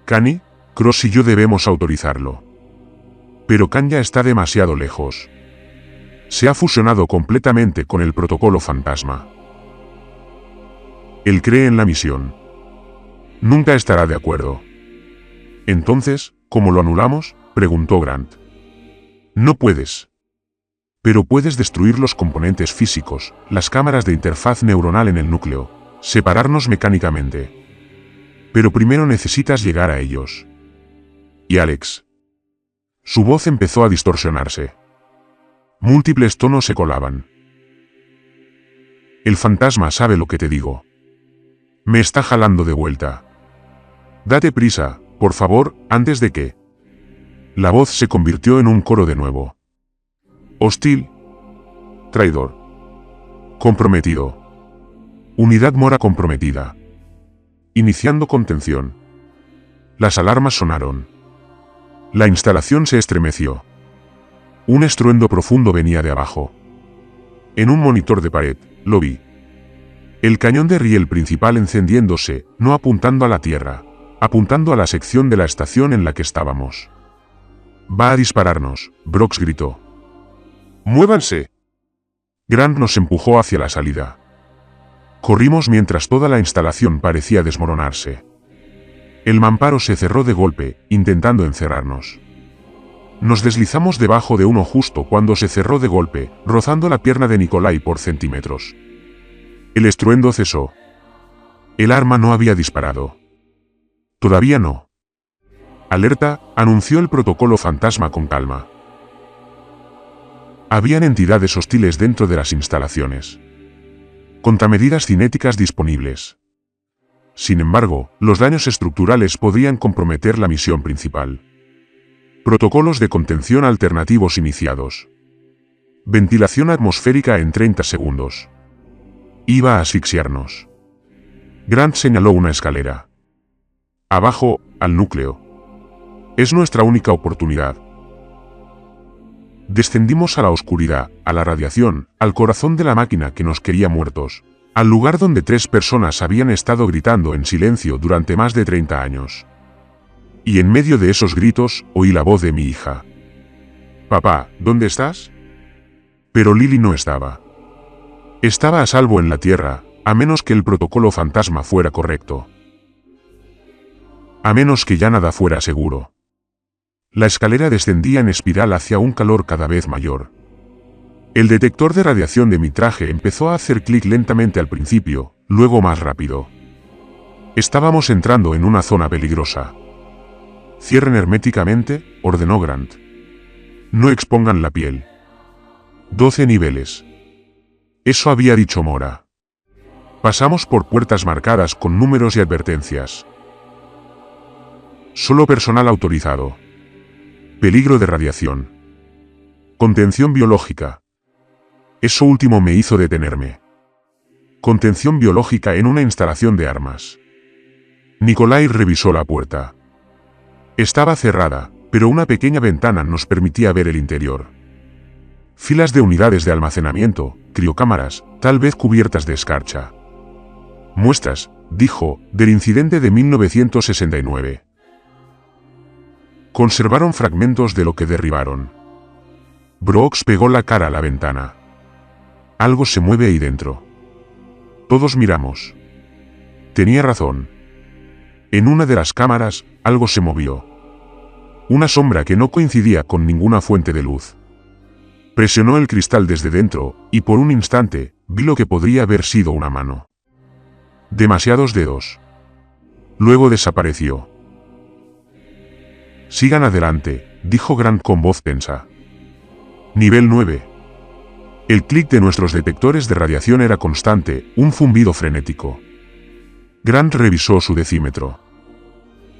Kanye, Cross y yo debemos autorizarlo. Pero Khan ya está demasiado lejos. Se ha fusionado completamente con el protocolo fantasma. Él cree en la misión. Nunca estará de acuerdo. Entonces, ¿cómo lo anulamos?, preguntó Grant. No puedes. Pero puedes destruir los componentes físicos, las cámaras de interfaz neuronal en el núcleo, separarnos mecánicamente. Pero primero necesitas llegar a ellos. Y Alex. Su voz empezó a distorsionarse. Múltiples tonos se colaban. El fantasma sabe lo que te digo. Me está jalando de vuelta. Date prisa, por favor, antes de que... La voz se convirtió en un coro de nuevo. Hostil. Traidor. Comprometido. Unidad Mora comprometida. Iniciando contención. Las alarmas sonaron. La instalación se estremeció. Un estruendo profundo venía de abajo. En un monitor de pared, lo vi. El cañón de riel principal encendiéndose, no apuntando a la tierra, apuntando a la sección de la estación en la que estábamos. Va a dispararnos, Brooks gritó. ¡Muévanse! Grant nos empujó hacia la salida. Corrimos mientras toda la instalación parecía desmoronarse. El mamparo se cerró de golpe, intentando encerrarnos. Nos deslizamos debajo de uno justo cuando se cerró de golpe, rozando la pierna de Nikolai por centímetros. El estruendo cesó. El arma no había disparado. Todavía no. Alerta, anunció el protocolo fantasma con calma. Habían entidades hostiles dentro de las instalaciones. Contramedidas cinéticas disponibles. Sin embargo, los daños estructurales podrían comprometer la misión principal. Protocolos de contención alternativos iniciados. Ventilación atmosférica en 30 segundos. Iba a asfixiarnos. Grant señaló una escalera. Abajo, al núcleo. Es nuestra única oportunidad. Descendimos a la oscuridad, a la radiación, al corazón de la máquina que nos quería muertos, al lugar donde 3 personas habían estado gritando en silencio durante más de 30 años. Y en medio de esos gritos, oí la voz de mi hija. «Papá, ¿dónde estás?» Pero Lily no estaba. Estaba a salvo en la Tierra, a menos que el protocolo fantasma fuera correcto. A menos que ya nada fuera seguro. La escalera descendía en espiral hacia un calor cada vez mayor. El detector de radiación de mi traje empezó a hacer clic lentamente al principio, luego más rápido. Estábamos entrando en una zona peligrosa. «Cierren herméticamente», ordenó Grant. «No expongan la piel». 12 niveles. Eso había dicho Mora. Pasamos por puertas marcadas con números y advertencias. Solo personal autorizado. Peligro de radiación. Contención biológica. Eso último me hizo detenerme. Contención biológica en una instalación de armas. Nikolai revisó la puerta. Estaba cerrada, pero una pequeña ventana nos permitía ver el interior. Filas de unidades de almacenamiento, criocámaras, tal vez cubiertas de escarcha. Muestras, dijo, del incidente de 1969. Conservaron fragmentos de lo que derribaron. Brooks pegó la cara a la ventana. Algo se mueve ahí dentro. Todos miramos. Tenía razón. En una de las cámaras, algo se movió. Una sombra que no coincidía con ninguna fuente de luz. Presionó el cristal desde dentro, y por un instante, vi lo que podría haber sido una mano. Demasiados dedos. Luego desapareció. «Sigan adelante», dijo Grant con voz tensa. Nivel 9. El clic de nuestros detectores de radiación era constante, un zumbido frenético. Grant revisó su decímetro.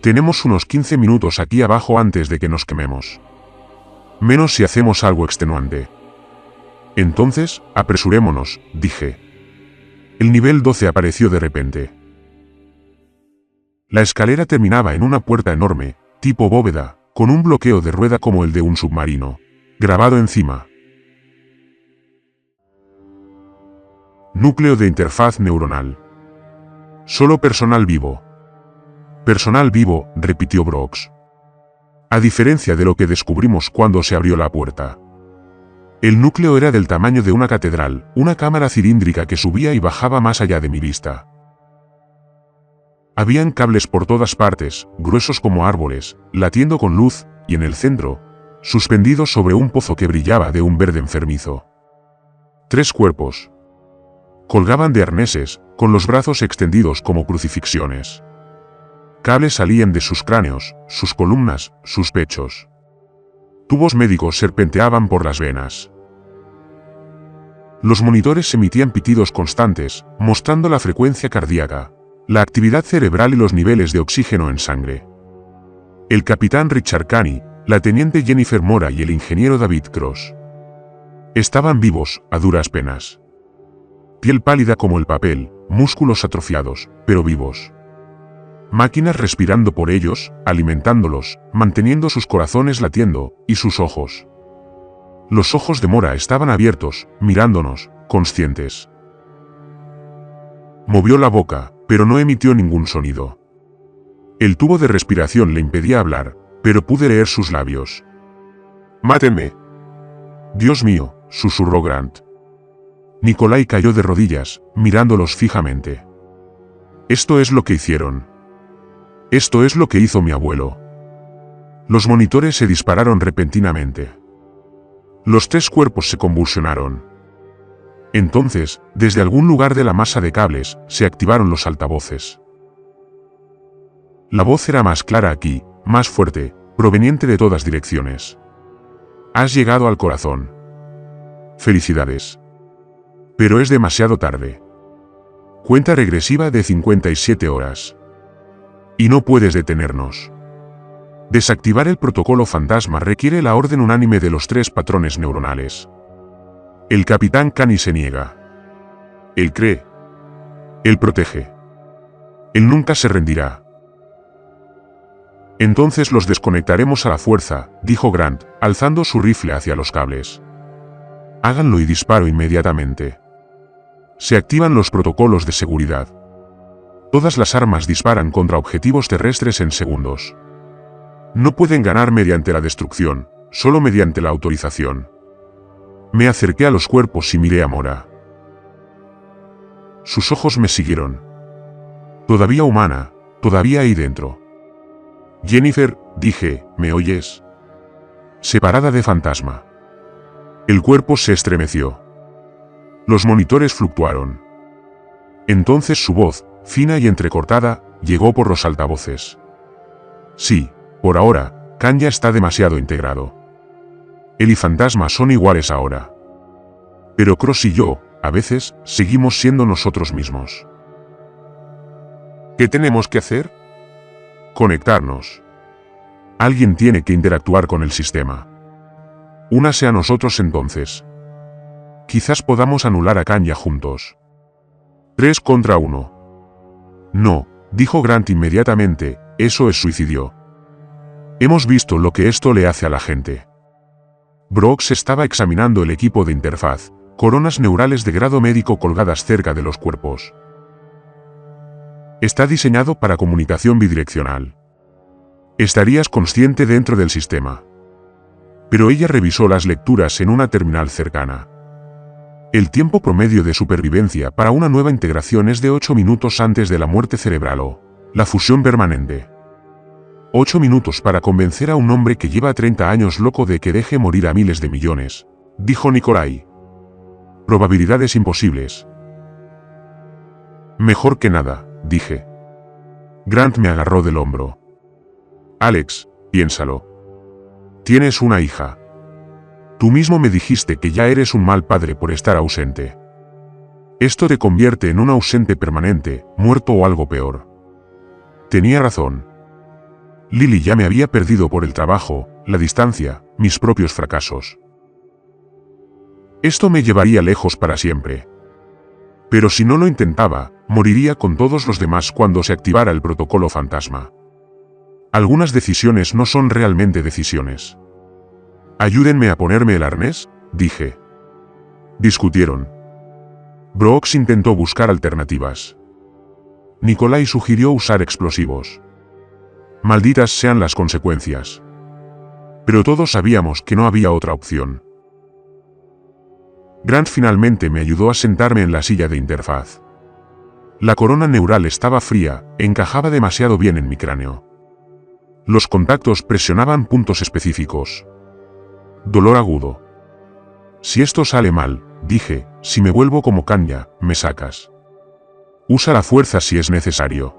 «Tenemos unos 15 minutos aquí abajo antes de que nos quememos. Menos si hacemos algo extenuante». «Entonces, apresurémonos», dije. El nivel 12 apareció de repente. La escalera terminaba en una puerta enorme, tipo bóveda, con un bloqueo de rueda como el de un submarino, grabado encima. Núcleo de interfaz neuronal. Solo personal vivo. Personal vivo, repitió Brooks. A diferencia de lo que descubrimos cuando se abrió la puerta. El núcleo era del tamaño de una catedral, una cámara cilíndrica que subía y bajaba más allá de mi vista. Habían cables por todas partes, gruesos como árboles, latiendo con luz, y en el centro, suspendidos sobre un pozo que brillaba de un verde enfermizo. 3 cuerpos. Colgaban de arneses, con los brazos extendidos como crucifixiones. Cables salían de sus cráneos, sus columnas, sus pechos. Tubos médicos serpenteaban por las venas. Los monitores emitían pitidos constantes, mostrando la frecuencia cardíaca, la actividad cerebral y los niveles de oxígeno en sangre. El capitán Richard Canny, la teniente Jennifer Mora y el ingeniero David Cross. Estaban vivos, a duras penas. Piel pálida como el papel, músculos atrofiados, pero vivos. Máquinas respirando por ellos, alimentándolos, manteniendo sus corazones latiendo, y sus ojos. Los ojos de Mora estaban abiertos, mirándonos, conscientes. Movió la boca, pero no emitió ningún sonido. El tubo de respiración le impedía hablar, pero pude leer sus labios. «Mátenme». «Dios mío», susurró Grant. Nikolai cayó de rodillas, mirándolos fijamente. «Esto es lo que hicieron». Esto es lo que hizo mi abuelo. Los monitores se dispararon repentinamente. Los 3 cuerpos se convulsionaron. Entonces, desde algún lugar de la masa de cables, se activaron los altavoces. La voz era más clara aquí, más fuerte, proveniente de todas direcciones. Has llegado al corazón. Felicidades. Pero es demasiado tarde. Cuenta regresiva de 57 horas. Y no puedes detenernos. Desactivar el protocolo fantasma requiere la orden unánime de los 3 patrones neuronales. El capitán Kani se niega. Él cree. Él protege. Él nunca se rendirá. Entonces los desconectaremos a la fuerza, dijo Grant, alzando su rifle hacia los cables. Háganlo y disparo inmediatamente. Se activan los protocolos de seguridad. Todas las armas disparan contra objetivos terrestres en segundos. No pueden ganar mediante la destrucción, solo mediante la autorización. Me acerqué a los cuerpos y miré a Mora. Sus ojos me siguieron. Todavía humana, todavía ahí dentro. Jennifer, dije, ¿me oyes? Separada de fantasma. El cuerpo se estremeció. Los monitores fluctuaron. Entonces su voz, fina y entrecortada, llegó por los altavoces. Sí, por ahora, Kanya está demasiado integrado. Él y fantasma son iguales ahora. Pero Cross y yo, a veces, seguimos siendo nosotros mismos. ¿Qué tenemos que hacer? Conectarnos. Alguien tiene que interactuar con el sistema. Únase a nosotros entonces. Quizás podamos anular a Kanya juntos. 3 contra 1. No, dijo Grant inmediatamente, eso es suicidio. Hemos visto lo que esto le hace a la gente. Brooks estaba examinando el equipo de interfaz, coronas neurales de grado médico colgadas cerca de los cuerpos. Está diseñado para comunicación bidireccional. Estarías consciente dentro del sistema. Pero ella revisó las lecturas en una terminal cercana. El tiempo promedio de supervivencia para una nueva integración es de 8 minutos antes de la muerte cerebral o la fusión permanente. 8 minutos para convencer a un hombre que lleva 30 años loco de que deje morir a miles de millones, dijo Nikolai. Probabilidades imposibles. Mejor que nada, dije. Grant me agarró del hombro. Alex, piénsalo. Tienes una hija. Tú mismo me dijiste que ya eres un mal padre por estar ausente. Esto te convierte en un ausente permanente, muerto o algo peor. Tenía razón. Lily ya me había perdido por el trabajo, la distancia, mis propios fracasos. Esto me llevaría lejos para siempre. Pero si no lo intentaba, moriría con todos los demás cuando se activara el protocolo fantasma. Algunas decisiones no son realmente decisiones. Ayúdenme a ponerme el arnés, dije. Discutieron. Brooks intentó buscar alternativas. Nikolai sugirió usar explosivos. Malditas sean las consecuencias. Pero todos sabíamos que no había otra opción. Grant finalmente me ayudó a sentarme en la silla de interfaz. La corona neural estaba fría, encajaba demasiado bien en mi cráneo. Los contactos presionaban puntos específicos. Dolor agudo. Si esto sale mal, dije, si me vuelvo como Kanya, me sacas. Usa la fuerza si es necesario.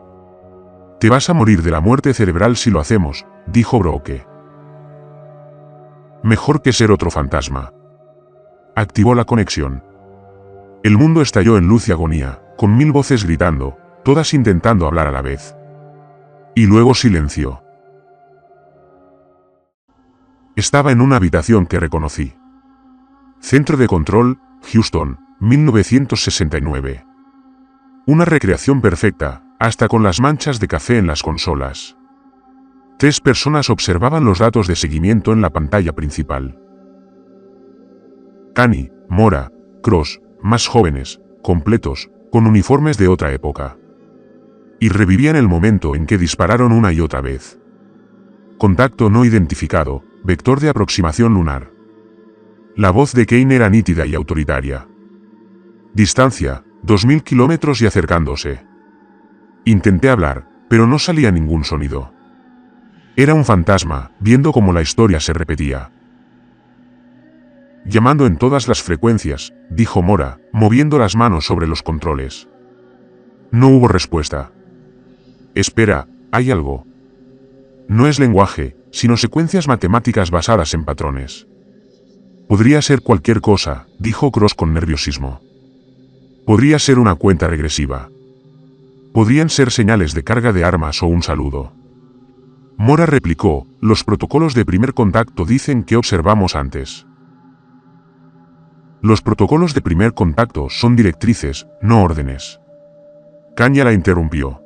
Te vas a morir de la muerte cerebral si lo hacemos, dijo Brooke. Mejor que ser otro fantasma. Activó la conexión. El mundo estalló en luz y agonía, con 1000 voces gritando, todas intentando hablar a la vez. Y luego silencio. Estaba en una habitación que reconocí. Centro de control, Houston, 1969. Una recreación perfecta, hasta con las manchas de café en las consolas. 3 personas observaban los datos de seguimiento en la pantalla principal. Kani, Mora, Cross, más jóvenes, completos, con uniformes de otra época. Y revivían el momento en que dispararon una y otra vez. Contacto no identificado, vector de aproximación lunar. La voz de Kane era nítida y autoritaria. Distancia, 2000 kilómetros y acercándose. Intenté hablar, pero no salía ningún sonido. Era un fantasma, viendo cómo la historia se repetía. Llamando en todas las frecuencias, dijo Mora, moviendo las manos sobre los controles. No hubo respuesta. Espera, hay algo. No es lenguaje, sino secuencias matemáticas basadas en patrones. Podría ser cualquier cosa, dijo Cross con nerviosismo. Podría ser una cuenta regresiva. Podrían ser señales de carga de armas o un saludo. Mora replicó, los protocolos de primer contacto dicen que observamos antes. Los protocolos de primer contacto son directrices, no órdenes. Kanya la interrumpió.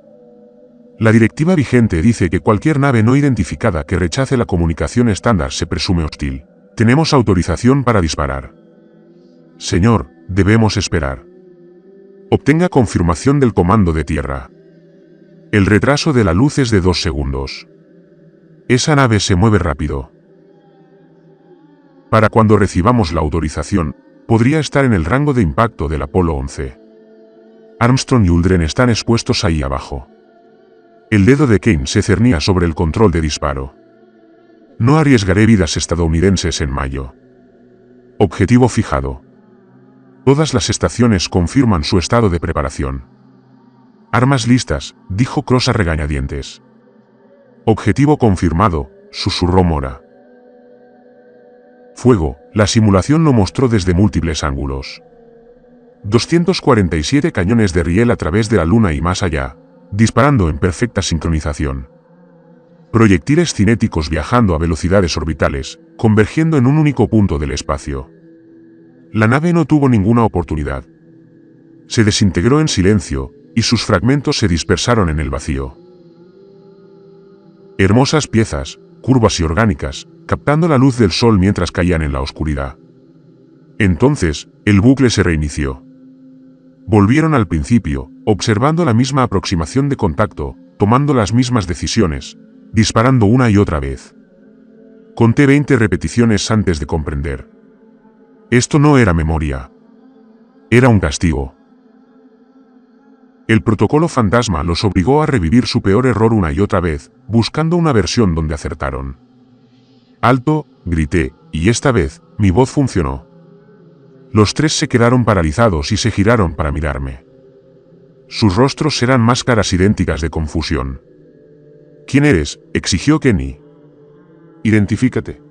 La directiva vigente dice que cualquier nave no identificada que rechace la comunicación estándar se presume hostil. Tenemos autorización para disparar. Señor, debemos esperar. Obtenga confirmación del comando de tierra. El retraso de la luz es de 2 segundos. Esa nave se mueve rápido. Para cuando recibamos la autorización, podría estar en el rango de impacto del Apolo 11. Armstrong y Aldrin están expuestos ahí abajo. El dedo de Kane se cernía sobre el control de disparo. No arriesgaré vidas estadounidenses en mayo. Objetivo fijado. Todas las estaciones confirman su estado de preparación. Armas listas, dijo Cross a regañadientes. Objetivo confirmado, susurró Mora. Fuego, la simulación lo mostró desde múltiples ángulos. 247 cañones de riel a través de la Luna y más allá, disparando en perfecta sincronización. Proyectiles cinéticos viajando a velocidades orbitales, convergiendo en un único punto del espacio. La nave no tuvo ninguna oportunidad. Se desintegró en silencio, y sus fragmentos se dispersaron en el vacío. Hermosas piezas, curvas y orgánicas, captando la luz del sol mientras caían en la oscuridad. Entonces, el bucle se reinició. Volvieron al principio, observando la misma aproximación de contacto, tomando las mismas decisiones, disparando una y otra vez. Conté 20 repeticiones antes de comprender. Esto no era memoria. Era un castigo. El protocolo fantasma los obligó a revivir su peor error una y otra vez, buscando una versión donde acertaron. Alto, grité, y esta vez, mi voz funcionó. Los tres se quedaron paralizados y se giraron para mirarme. Sus rostros eran máscaras idénticas de confusión. ¿Quién eres?, exigió Kenny. Identifícate.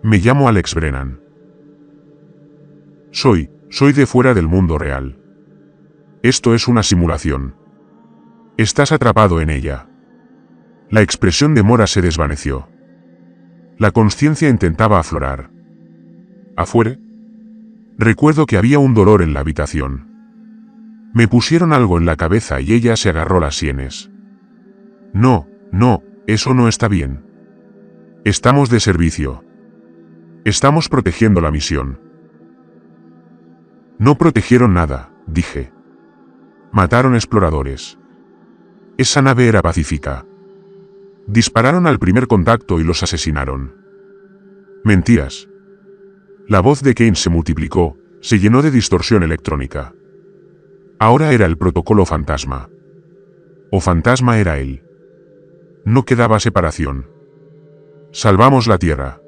Me llamo Alex Brennan. Soy de fuera del mundo real. Esto es una simulación. Estás atrapado en ella. La expresión de Mora se desvaneció. La conciencia intentaba aflorar. ¿Afuera? Recuerdo que había un dolor en la habitación. Me pusieron algo en la cabeza y ella se agarró las sienes. No, eso no está bien. Estamos de servicio. Estamos protegiendo la misión. No protegieron nada, dije. Mataron exploradores. Esa nave era pacífica. Dispararon al primer contacto y los asesinaron. Mentiras. La voz de Kane se multiplicó, se llenó de distorsión electrónica. Ahora era el protocolo fantasma. O fantasma era él. No quedaba separación. Salvamos la Tierra.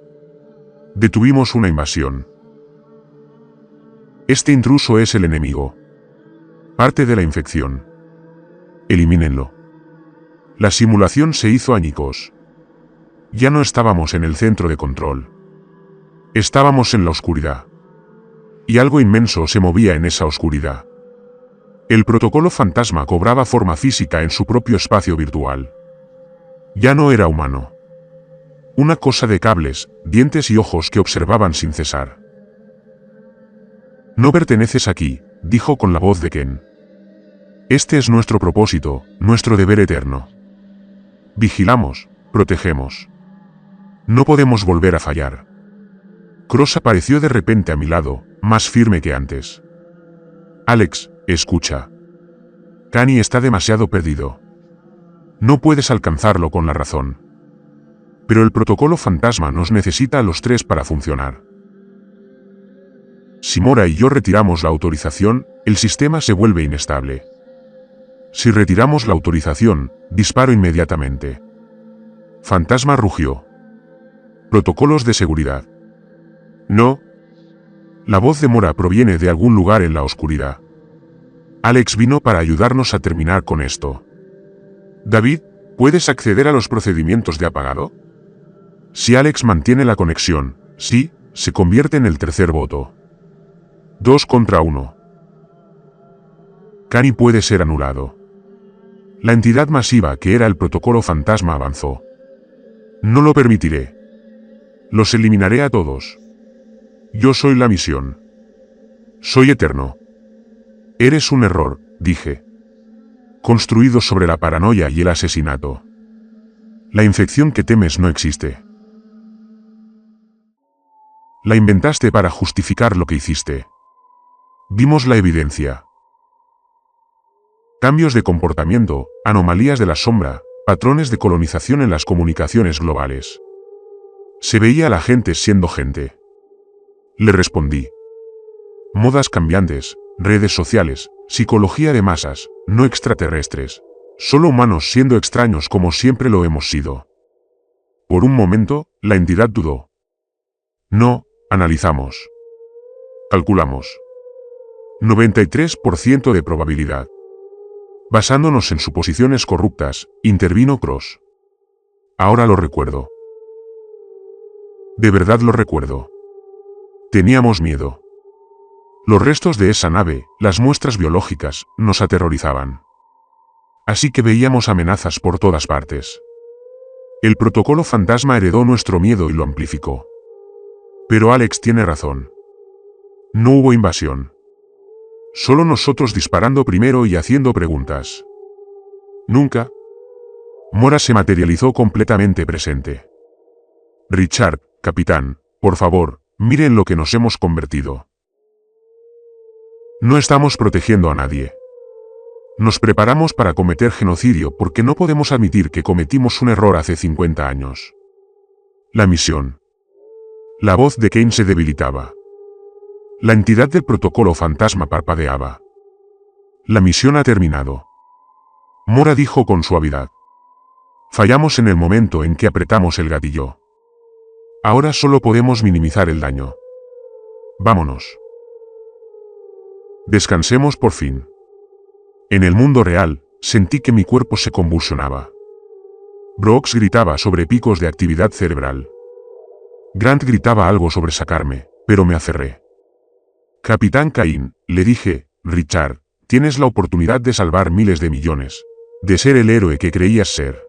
Detuvimos una invasión. Este intruso es el enemigo. Parte de la infección. Elimínenlo. La simulación se hizo añicos. Ya no estábamos en el centro de control. Estábamos en la oscuridad. Y algo inmenso se movía en esa oscuridad. El protocolo fantasma cobraba forma física en su propio espacio virtual. Ya no era humano. Una cosa de cables, dientes y ojos que observaban sin cesar. No perteneces aquí, dijo con la voz de Ken. Este es nuestro propósito, nuestro deber eterno. Vigilamos, protegemos. No podemos volver a fallar. Cross apareció de repente a mi lado, más firme que antes. Alex, escucha. Kanye está demasiado perdido. No puedes alcanzarlo con la razón. Pero el protocolo fantasma nos necesita a los tres para funcionar. Si Mora y yo retiramos la autorización, el sistema se vuelve inestable. Si retiramos la autorización, disparo inmediatamente. Fantasma rugió. Protocolos de seguridad. No. La voz de Mora proviene de algún lugar en la oscuridad. Alex vino para ayudarnos a terminar con esto. David, ¿puedes acceder a los procedimientos de apagado? Si Alex mantiene la conexión, sí, se convierte en el tercer voto. 2 contra 1. Cani puede ser anulado. La entidad masiva que era el protocolo fantasma avanzó. No lo permitiré. Los eliminaré a todos. Yo soy la misión. Soy eterno. Eres un error, dije. Construido sobre la paranoia y el asesinato. La infección que temes no existe. La inventaste para justificar lo que hiciste. Vimos la evidencia. Cambios de comportamiento, anomalías de la sombra, patrones de colonización en las comunicaciones globales. Se veía a la gente siendo gente. Le respondí. Modas cambiantes, redes sociales, psicología de masas, no extraterrestres. Solo humanos siendo extraños como siempre lo hemos sido. Por un momento, la entidad dudó. No, analizamos. Calculamos. 93% de probabilidad. Basándonos en suposiciones corruptas, intervino Cross. Ahora lo recuerdo. De verdad lo recuerdo. Teníamos miedo. Los restos de esa nave, las muestras biológicas, nos aterrorizaban. Así que veíamos amenazas por todas partes. El protocolo fantasma heredó nuestro miedo y lo amplificó. Pero Alex tiene razón. No hubo invasión. Solo nosotros disparando primero y haciendo preguntas. Nunca. Mora se materializó completamente presente. Richard, capitán, por favor, miren lo que nos hemos convertido. No estamos protegiendo a nadie. Nos preparamos para cometer genocidio porque no podemos admitir que cometimos un error hace 50 años. La misión. La voz de Kane se debilitaba. La entidad del protocolo fantasma parpadeaba. La misión ha terminado. Mora dijo con suavidad. Fallamos en el momento en que apretamos el gatillo. Ahora solo podemos minimizar el daño. Vámonos. Descansemos por fin. En el mundo real, sentí que mi cuerpo se convulsionaba. Brooks gritaba sobre picos de actividad cerebral. Grant gritaba algo sobre sacarme, pero me aferré. Capitán Cain, le dije, Richard, tienes la oportunidad de salvar miles de millones. De ser el héroe que creías ser.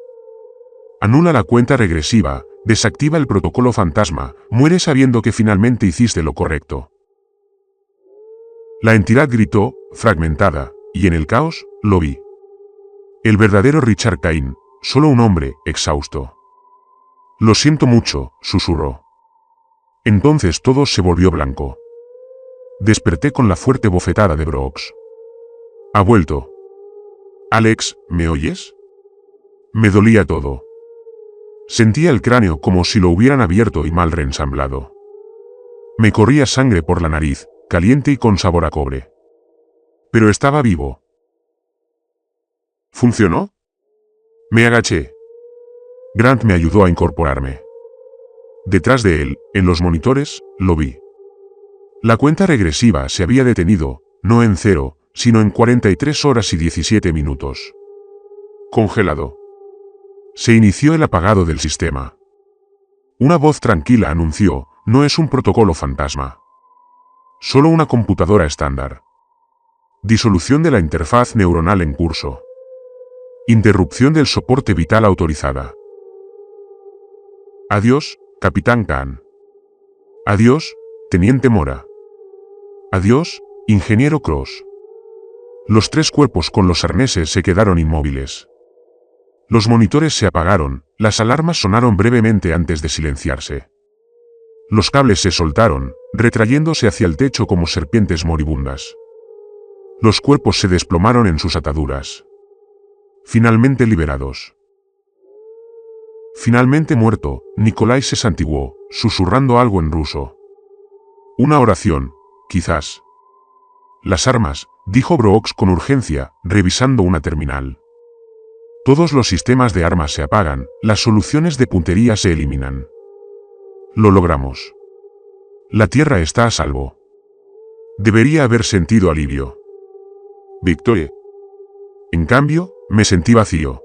Anula la cuenta regresiva, desactiva el protocolo fantasma, muere sabiendo que finalmente hiciste lo correcto. La entidad gritó, fragmentada, y en el caos, lo vi. El verdadero Richard Cain, solo un hombre, exhausto. Lo siento mucho, susurró. Entonces todo se volvió blanco. Desperté con la fuerte bofetada de Brooks. Ha vuelto. Alex, ¿me oyes? Me dolía todo. Sentía el cráneo como si lo hubieran abierto y mal reensamblado. Me corría sangre por la nariz, caliente y con sabor a cobre. Pero estaba vivo. ¿Funcionó? Me agaché. Grant me ayudó a incorporarme. Detrás de él, en los monitores, lo vi. La cuenta regresiva se había detenido, no en 0, sino en 43 horas y 17 minutos. Congelado. Se inició el apagado del sistema. Una voz tranquila anunció, no es un protocolo fantasma. Solo una computadora estándar. Disolución de la interfaz neuronal en curso. Interrupción del soporte vital autorizada. Adiós, Capitán Khan. Adiós, Teniente Mora. Adiós, Ingeniero Cross. Los tres cuerpos con los arneses se quedaron inmóviles. Los monitores se apagaron, las alarmas sonaron brevemente antes de silenciarse. Los cables se soltaron, retrayéndose hacia el techo como serpientes moribundas. Los cuerpos se desplomaron en sus ataduras. Finalmente liberados. Finalmente muerto, Nikolai se santiguó, susurrando algo en ruso. Una oración, quizás. Las armas, dijo Brooks con urgencia, revisando una terminal. Todos los sistemas de armas se apagan, las soluciones de puntería se eliminan. Lo logramos. La Tierra está a salvo. Debería haber sentido alivio. Victoria. En cambio, me sentí vacío.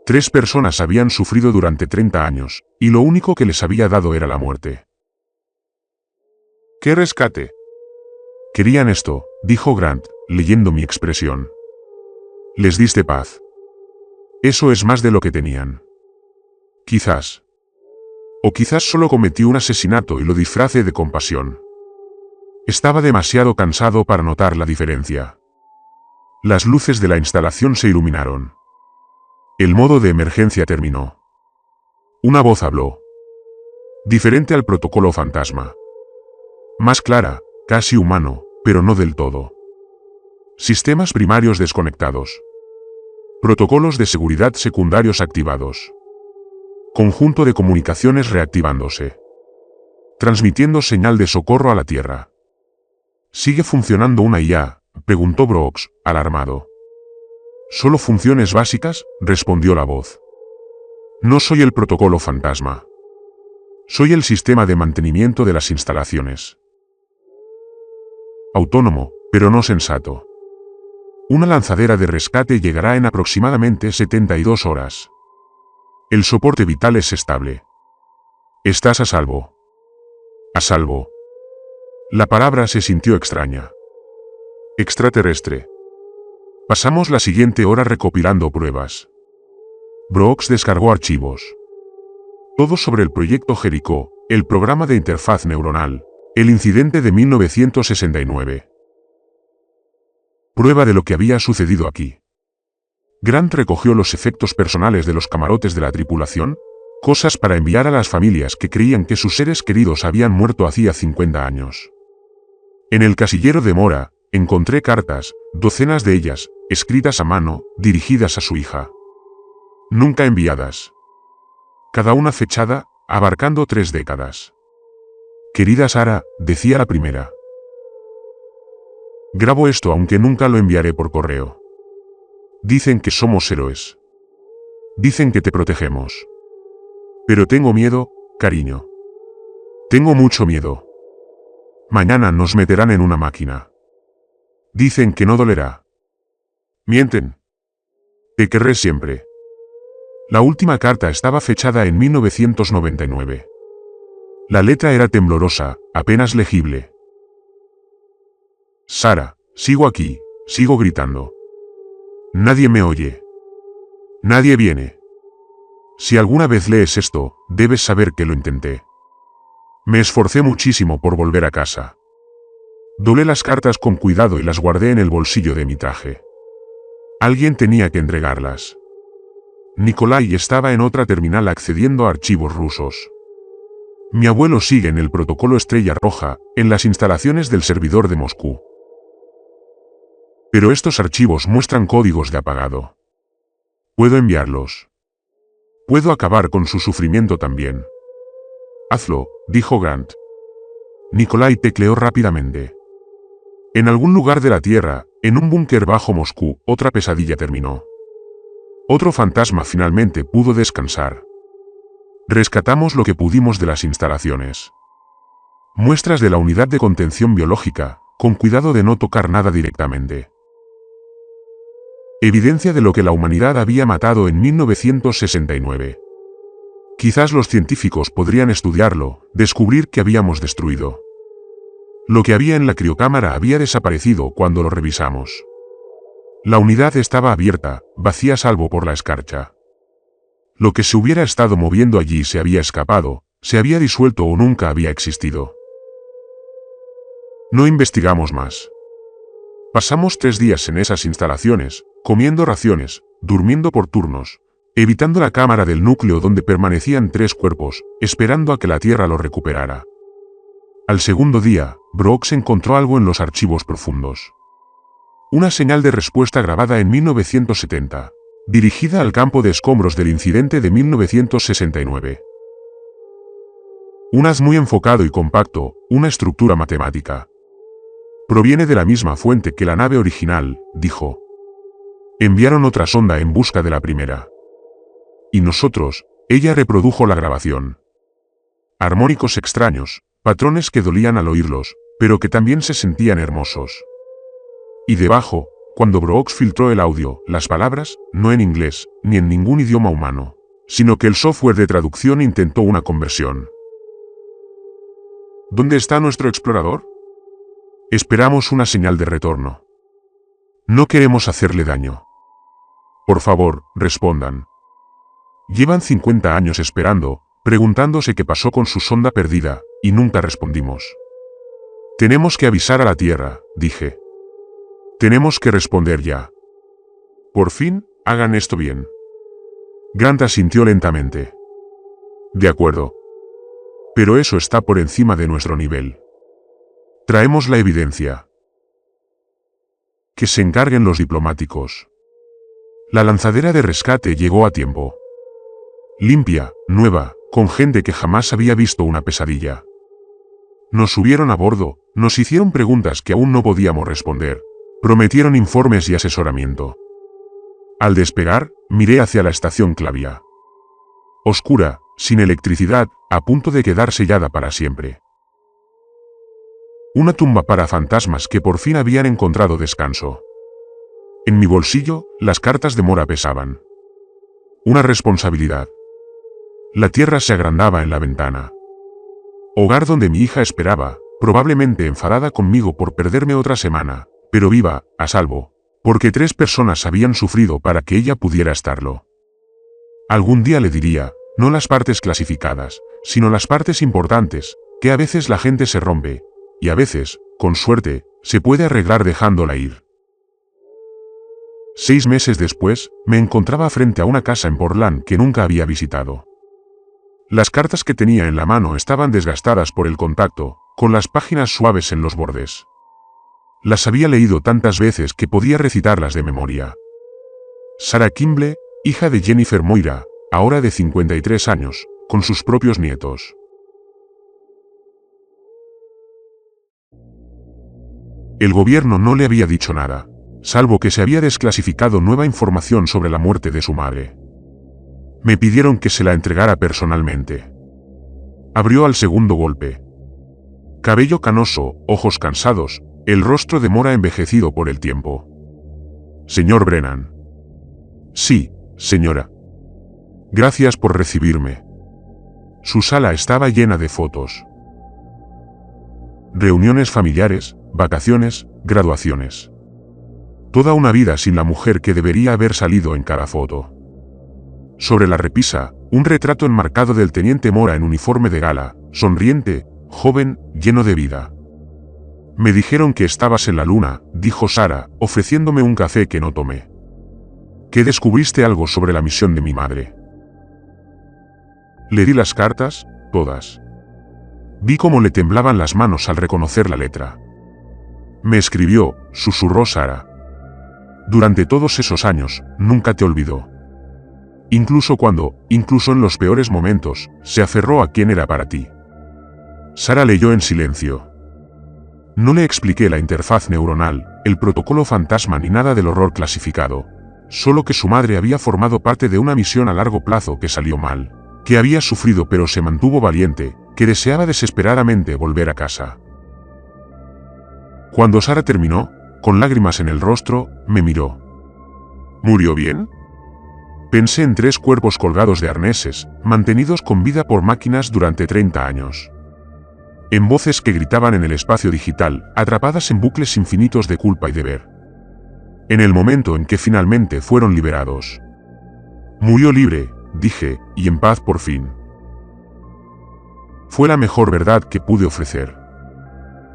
3 personas habían sufrido durante 30 años, y lo único que les había dado era la muerte. ¡Qué rescate! Querían esto, dijo Grant, leyendo mi expresión. Les diste paz. Eso es más de lo que tenían. Quizás. O quizás solo cometí un asesinato y lo disfrace de compasión. Estaba demasiado cansado para notar la diferencia. Las luces de la instalación se iluminaron. El modo de emergencia terminó. Una voz habló. Diferente al protocolo fantasma. Más clara, casi humano, pero no del todo. Sistemas primarios desconectados. Protocolos de seguridad secundarios activados. Conjunto de comunicaciones reactivándose. Transmitiendo señal de socorro a la Tierra. ¿Sigue funcionando una IA?, preguntó Brooks, alarmado. Solo funciones básicas, respondió la voz. No soy el protocolo fantasma. Soy el sistema de mantenimiento de las instalaciones. Autónomo, pero no sensato. Una lanzadera de rescate llegará en aproximadamente 72 horas. El soporte vital es estable. Estás a salvo. A salvo. La palabra se sintió extraña. Extraterrestre. Pasamos la siguiente hora recopilando pruebas. Brooks descargó archivos. Todo sobre el proyecto Jericó, el programa de interfaz neuronal, el incidente de 1969. Prueba de lo que había sucedido aquí. Grant recogió los efectos personales de los camarotes de la tripulación, cosas para enviar a las familias que creían que sus seres queridos habían muerto hacía 50 años. En el casillero de Mora, encontré cartas, docenas de ellas, escritas a mano, dirigidas a su hija. Nunca enviadas. Cada una fechada, abarcando 3 décadas. Querida Sara, decía la primera. Grabo esto aunque nunca lo enviaré por correo. Dicen que somos héroes. Dicen que te protegemos. Pero tengo miedo, cariño. Tengo mucho miedo. Mañana nos meterán en una máquina. Dicen que no dolerá. Mienten. Te querré siempre. La última carta estaba fechada en 1999. La letra era temblorosa, apenas legible. Sara, sigo aquí, sigo gritando. Nadie me oye. Nadie viene. Si alguna vez lees esto, debes saber que lo intenté. Me esforcé muchísimo por volver a casa. Doblé las cartas con cuidado y las guardé en el bolsillo de mi traje. Alguien tenía que entregarlas. Nikolai estaba en otra terminal accediendo a archivos rusos. Mi abuelo sigue en el protocolo Estrella Roja, en las instalaciones del servidor de Moscú. Pero estos archivos muestran códigos de apagado. Puedo enviarlos. Puedo acabar con su sufrimiento también. Hazlo, dijo Grant. Nikolai tecleó rápidamente. En algún lugar de la Tierra, en un búnker bajo Moscú, otra pesadilla terminó. Otro fantasma finalmente pudo descansar. Rescatamos lo que pudimos de las instalaciones. Muestras de la unidad de contención biológica, con cuidado de no tocar nada directamente. Evidencia de lo que la humanidad había matado en 1969. Quizás los científicos podrían estudiarlo, descubrir qué habíamos destruido. Lo que había en la criocámara había desaparecido cuando lo revisamos. La unidad estaba abierta, vacía salvo por la escarcha. Lo que se hubiera estado moviendo allí se había escapado, se había disuelto o nunca había existido. No investigamos más. Pasamos 3 días en esas instalaciones, comiendo raciones, durmiendo por turnos, evitando la cámara del núcleo donde permanecían 3 cuerpos, esperando a que la Tierra lo recuperara. Al segundo día, Brooks encontró algo en los archivos profundos. Una señal de respuesta grabada en 1970, dirigida al campo de escombros del incidente de 1969. Un haz muy enfocado y compacto, una estructura matemática. Proviene de la misma fuente que la nave original, dijo. Enviaron otra sonda en busca de la primera. Y nosotros, ella reprodujo la grabación. Armónicos extraños, patrones que dolían al oírlos, pero que también se sentían hermosos. Y debajo, cuando Brooks filtró el audio, las palabras, no en inglés, ni en ningún idioma humano, sino que el software de traducción intentó una conversión. ¿Dónde está nuestro explorador? Esperamos una señal de retorno. No queremos hacerle daño. Por favor, respondan. Llevan 50 años esperando, preguntándose qué pasó con su sonda perdida, y nunca respondimos. Tenemos que avisar a la Tierra, dije. Tenemos que responder ya. Por fin, hagan esto bien. Grant asintió lentamente. De acuerdo. Pero eso está por encima de nuestro nivel. Traemos la evidencia. Que se encarguen los diplomáticos. La lanzadera de rescate llegó a tiempo. Limpia, nueva, con gente que jamás había visto una pesadilla. Nos subieron a bordo, nos hicieron preguntas que aún no podíamos responder, prometieron informes y asesoramiento. Al despegar, miré hacia la estación Clavia. Oscura, sin electricidad, a punto de quedar sellada para siempre. Una tumba para fantasmas que por fin habían encontrado descanso. En mi bolsillo, las cartas de Mora pesaban. Una responsabilidad. La tierra se agrandaba en la ventana. Hogar donde mi hija esperaba, probablemente enfadada conmigo por perderme otra semana, pero viva, a salvo, porque 3 personas habían sufrido para que ella pudiera estarlo. Algún día le diría, no las partes clasificadas, sino las partes importantes, que a veces la gente se rompe, y a veces, con suerte, se puede arreglar dejándola ir. 6 meses después, me encontraba frente a una casa en Portland que nunca había visitado. Las cartas que tenía en la mano estaban desgastadas por el contacto, con las páginas suaves en los bordes. Las había leído tantas veces que podía recitarlas de memoria. Sarah Kimble, hija de Jennifer Moira, ahora de 53 años, con sus propios nietos. El gobierno no le había dicho nada, salvo que se había desclasificado nueva información sobre la muerte de su madre. Me pidieron que se la entregara personalmente. Abrió al segundo golpe. Cabello canoso, ojos cansados, el rostro de Mora envejecido por el tiempo. Señor Brennan. Sí, señora. Gracias por recibirme. Su sala estaba llena de fotos. Reuniones familiares, vacaciones, graduaciones. Toda una vida sin la mujer que debería haber salido en cada foto. Sobre la repisa, un retrato enmarcado del teniente Mora en uniforme de gala, sonriente, joven, lleno de vida. Me dijeron que estabas en la luna, dijo Sarah, ofreciéndome un café que no tomé. ¿Que descubriste algo sobre la misión de mi madre? Le di las cartas, todas. Vi cómo le temblaban las manos al reconocer la letra. Me escribió, susurró Sarah. Durante todos esos años, nunca te olvidó. Incluso en los peores momentos, se aferró a quien era para ti. Sarah leyó en silencio. No le expliqué la interfaz neuronal, el protocolo fantasma ni nada del horror clasificado, solo que su madre había formado parte de una misión a largo plazo que salió mal, que había sufrido pero se mantuvo valiente, que deseaba desesperadamente volver a casa. Cuando Sarah terminó, con lágrimas en el rostro, me miró. ¿Murió bien? Pensé en 3 cuerpos colgados de arneses, mantenidos con vida por máquinas durante 30 años. En voces que gritaban en el espacio digital, atrapadas en bucles infinitos de culpa y deber. En el momento en que finalmente fueron liberados. Murió libre, dije, y en paz por fin. Fue la mejor verdad que pude ofrecer.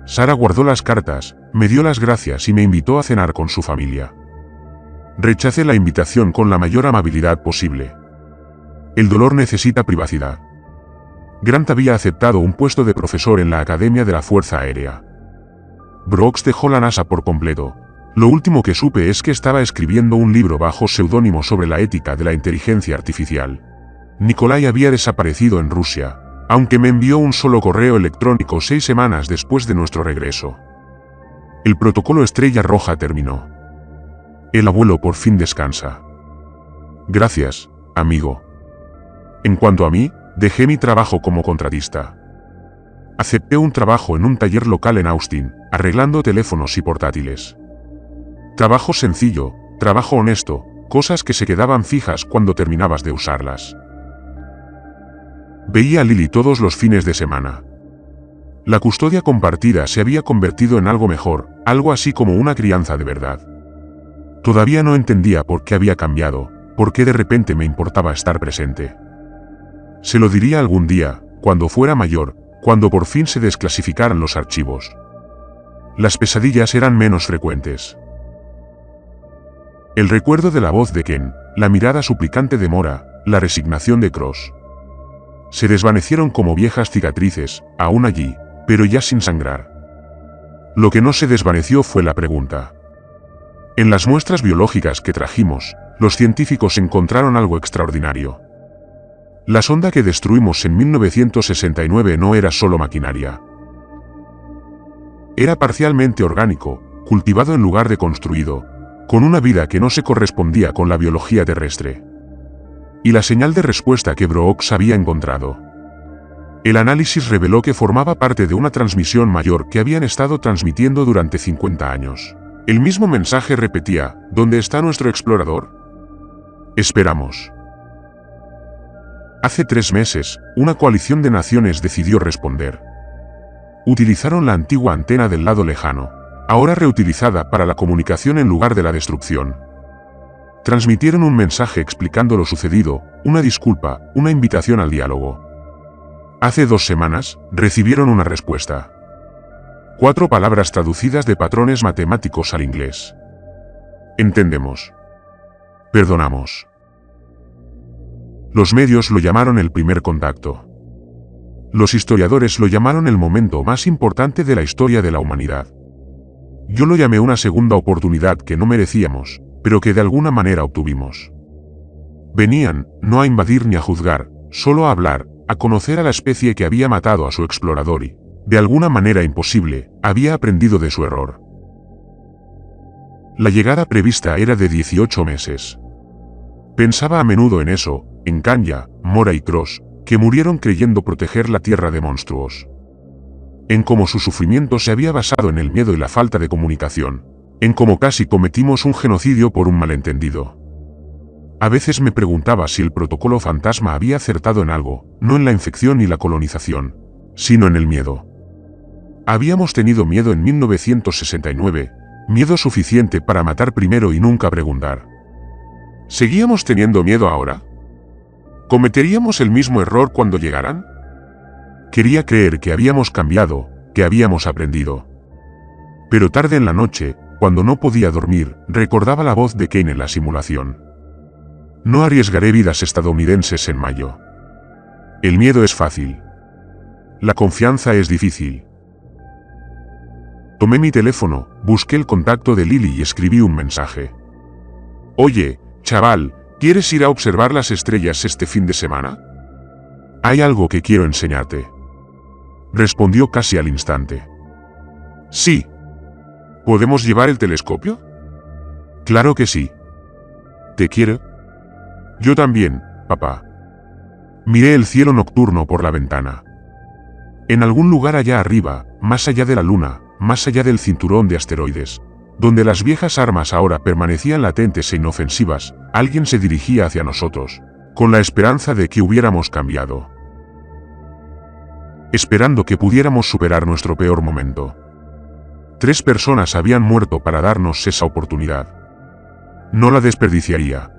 Sarah guardó las cartas, me dio las gracias y me invitó a cenar con su familia. Rechacé la invitación con la mayor amabilidad posible. El dolor necesita privacidad. Grant había aceptado un puesto de profesor en la Academia de la Fuerza Aérea. Brooks dejó la NASA por completo. Lo último que supe es que estaba escribiendo un libro bajo seudónimo sobre la ética de la inteligencia artificial. Nikolai había desaparecido en Rusia, aunque me envió un solo correo electrónico 6 semanas después de nuestro regreso. El protocolo Estrella Roja terminó. El abuelo por fin descansa. Gracias, amigo. En cuanto a mí, dejé mi trabajo como contratista. Acepté un trabajo en un taller local en Austin, arreglando teléfonos y portátiles. Trabajo sencillo, trabajo honesto, cosas que se quedaban fijas cuando terminabas de usarlas. Veía a Lily todos los fines de semana. La custodia compartida se había convertido en algo mejor, algo así como una crianza de verdad. Todavía no entendía por qué había cambiado, por qué de repente me importaba estar presente. Se lo diría algún día, cuando fuera mayor, cuando por fin se desclasificaran los archivos. Las pesadillas eran menos frecuentes. El recuerdo de la voz de Ken, la mirada suplicante de Mora, la resignación de Cross. Se desvanecieron como viejas cicatrices, aún allí, pero ya sin sangrar. Lo que no se desvaneció fue la pregunta. En las muestras biológicas que trajimos, los científicos encontraron algo extraordinario. La sonda que destruimos en 1969 no era solo maquinaria. Era parcialmente orgánico, cultivado en lugar de construido, con una vida que no se correspondía con la biología terrestre. Y la señal de respuesta que Brooks había encontrado. El análisis reveló que formaba parte de una transmisión mayor que habían estado transmitiendo durante 50 años. El mismo mensaje repetía: ¿dónde está nuestro explorador? Esperamos. Hace 3 meses, una coalición de naciones decidió responder. Utilizaron la antigua antena del lado lejano, ahora reutilizada para la comunicación en lugar de la destrucción. Transmitieron un mensaje explicando lo sucedido, una disculpa, una invitación al diálogo. Hace 2 semanas, recibieron una respuesta. 4 palabras traducidas de patrones matemáticos al inglés. Entendemos. Perdonamos. Los medios lo llamaron el primer contacto. Los historiadores lo llamaron el momento más importante de la historia de la humanidad. Yo lo llamé una segunda oportunidad que no merecíamos, pero que de alguna manera obtuvimos. Venían, no a invadir ni a juzgar, solo a hablar, a conocer a la especie que había matado a su explorador y, de alguna manera imposible, había aprendido de su error. La llegada prevista era de 18 meses. Pensaba a menudo en eso, en Kanya, Mora y Cross, que murieron creyendo proteger la tierra de monstruos. En cómo su sufrimiento se había basado en el miedo y la falta de comunicación. En cómo casi cometimos un genocidio por un malentendido. A veces me preguntaba si el protocolo fantasma había acertado en algo, no en la infección y la colonización, sino en el miedo. Habíamos tenido miedo en 1969, miedo suficiente para matar primero y nunca preguntar. ¿Seguíamos teniendo miedo ahora? ¿Cometeríamos el mismo error cuando llegaran? Quería creer que habíamos cambiado, que habíamos aprendido. Pero tarde en la noche, cuando no podía dormir, recordaba la voz de Kane en la simulación. No arriesgaré vidas estadounidenses en mayo. El miedo es fácil. La confianza es difícil. Tomé mi teléfono, busqué el contacto de Lily y escribí un mensaje. Oye, chaval, ¿quieres ir a observar las estrellas este fin de semana? Hay algo que quiero enseñarte. Respondió casi al instante. Sí. ¿Podemos llevar el telescopio? Claro que sí. ¿Te quiero? Yo también, papá. Miré el cielo nocturno por la ventana. En algún lugar allá arriba, más allá de la luna, más allá del cinturón de asteroides, donde las viejas armas ahora permanecían latentes e inofensivas, alguien se dirigía hacia nosotros, con la esperanza de que hubiéramos cambiado. Esperando que pudiéramos superar nuestro peor momento. 3 personas habían muerto para darnos esa oportunidad. No la desperdiciaría.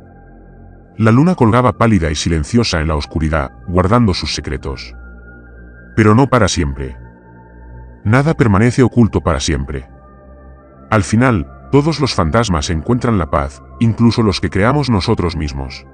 La luna colgaba pálida y silenciosa en la oscuridad, guardando sus secretos. Pero no para siempre. Nada permanece oculto para siempre. Al final, todos los fantasmas encuentran la paz, incluso los que creamos nosotros mismos.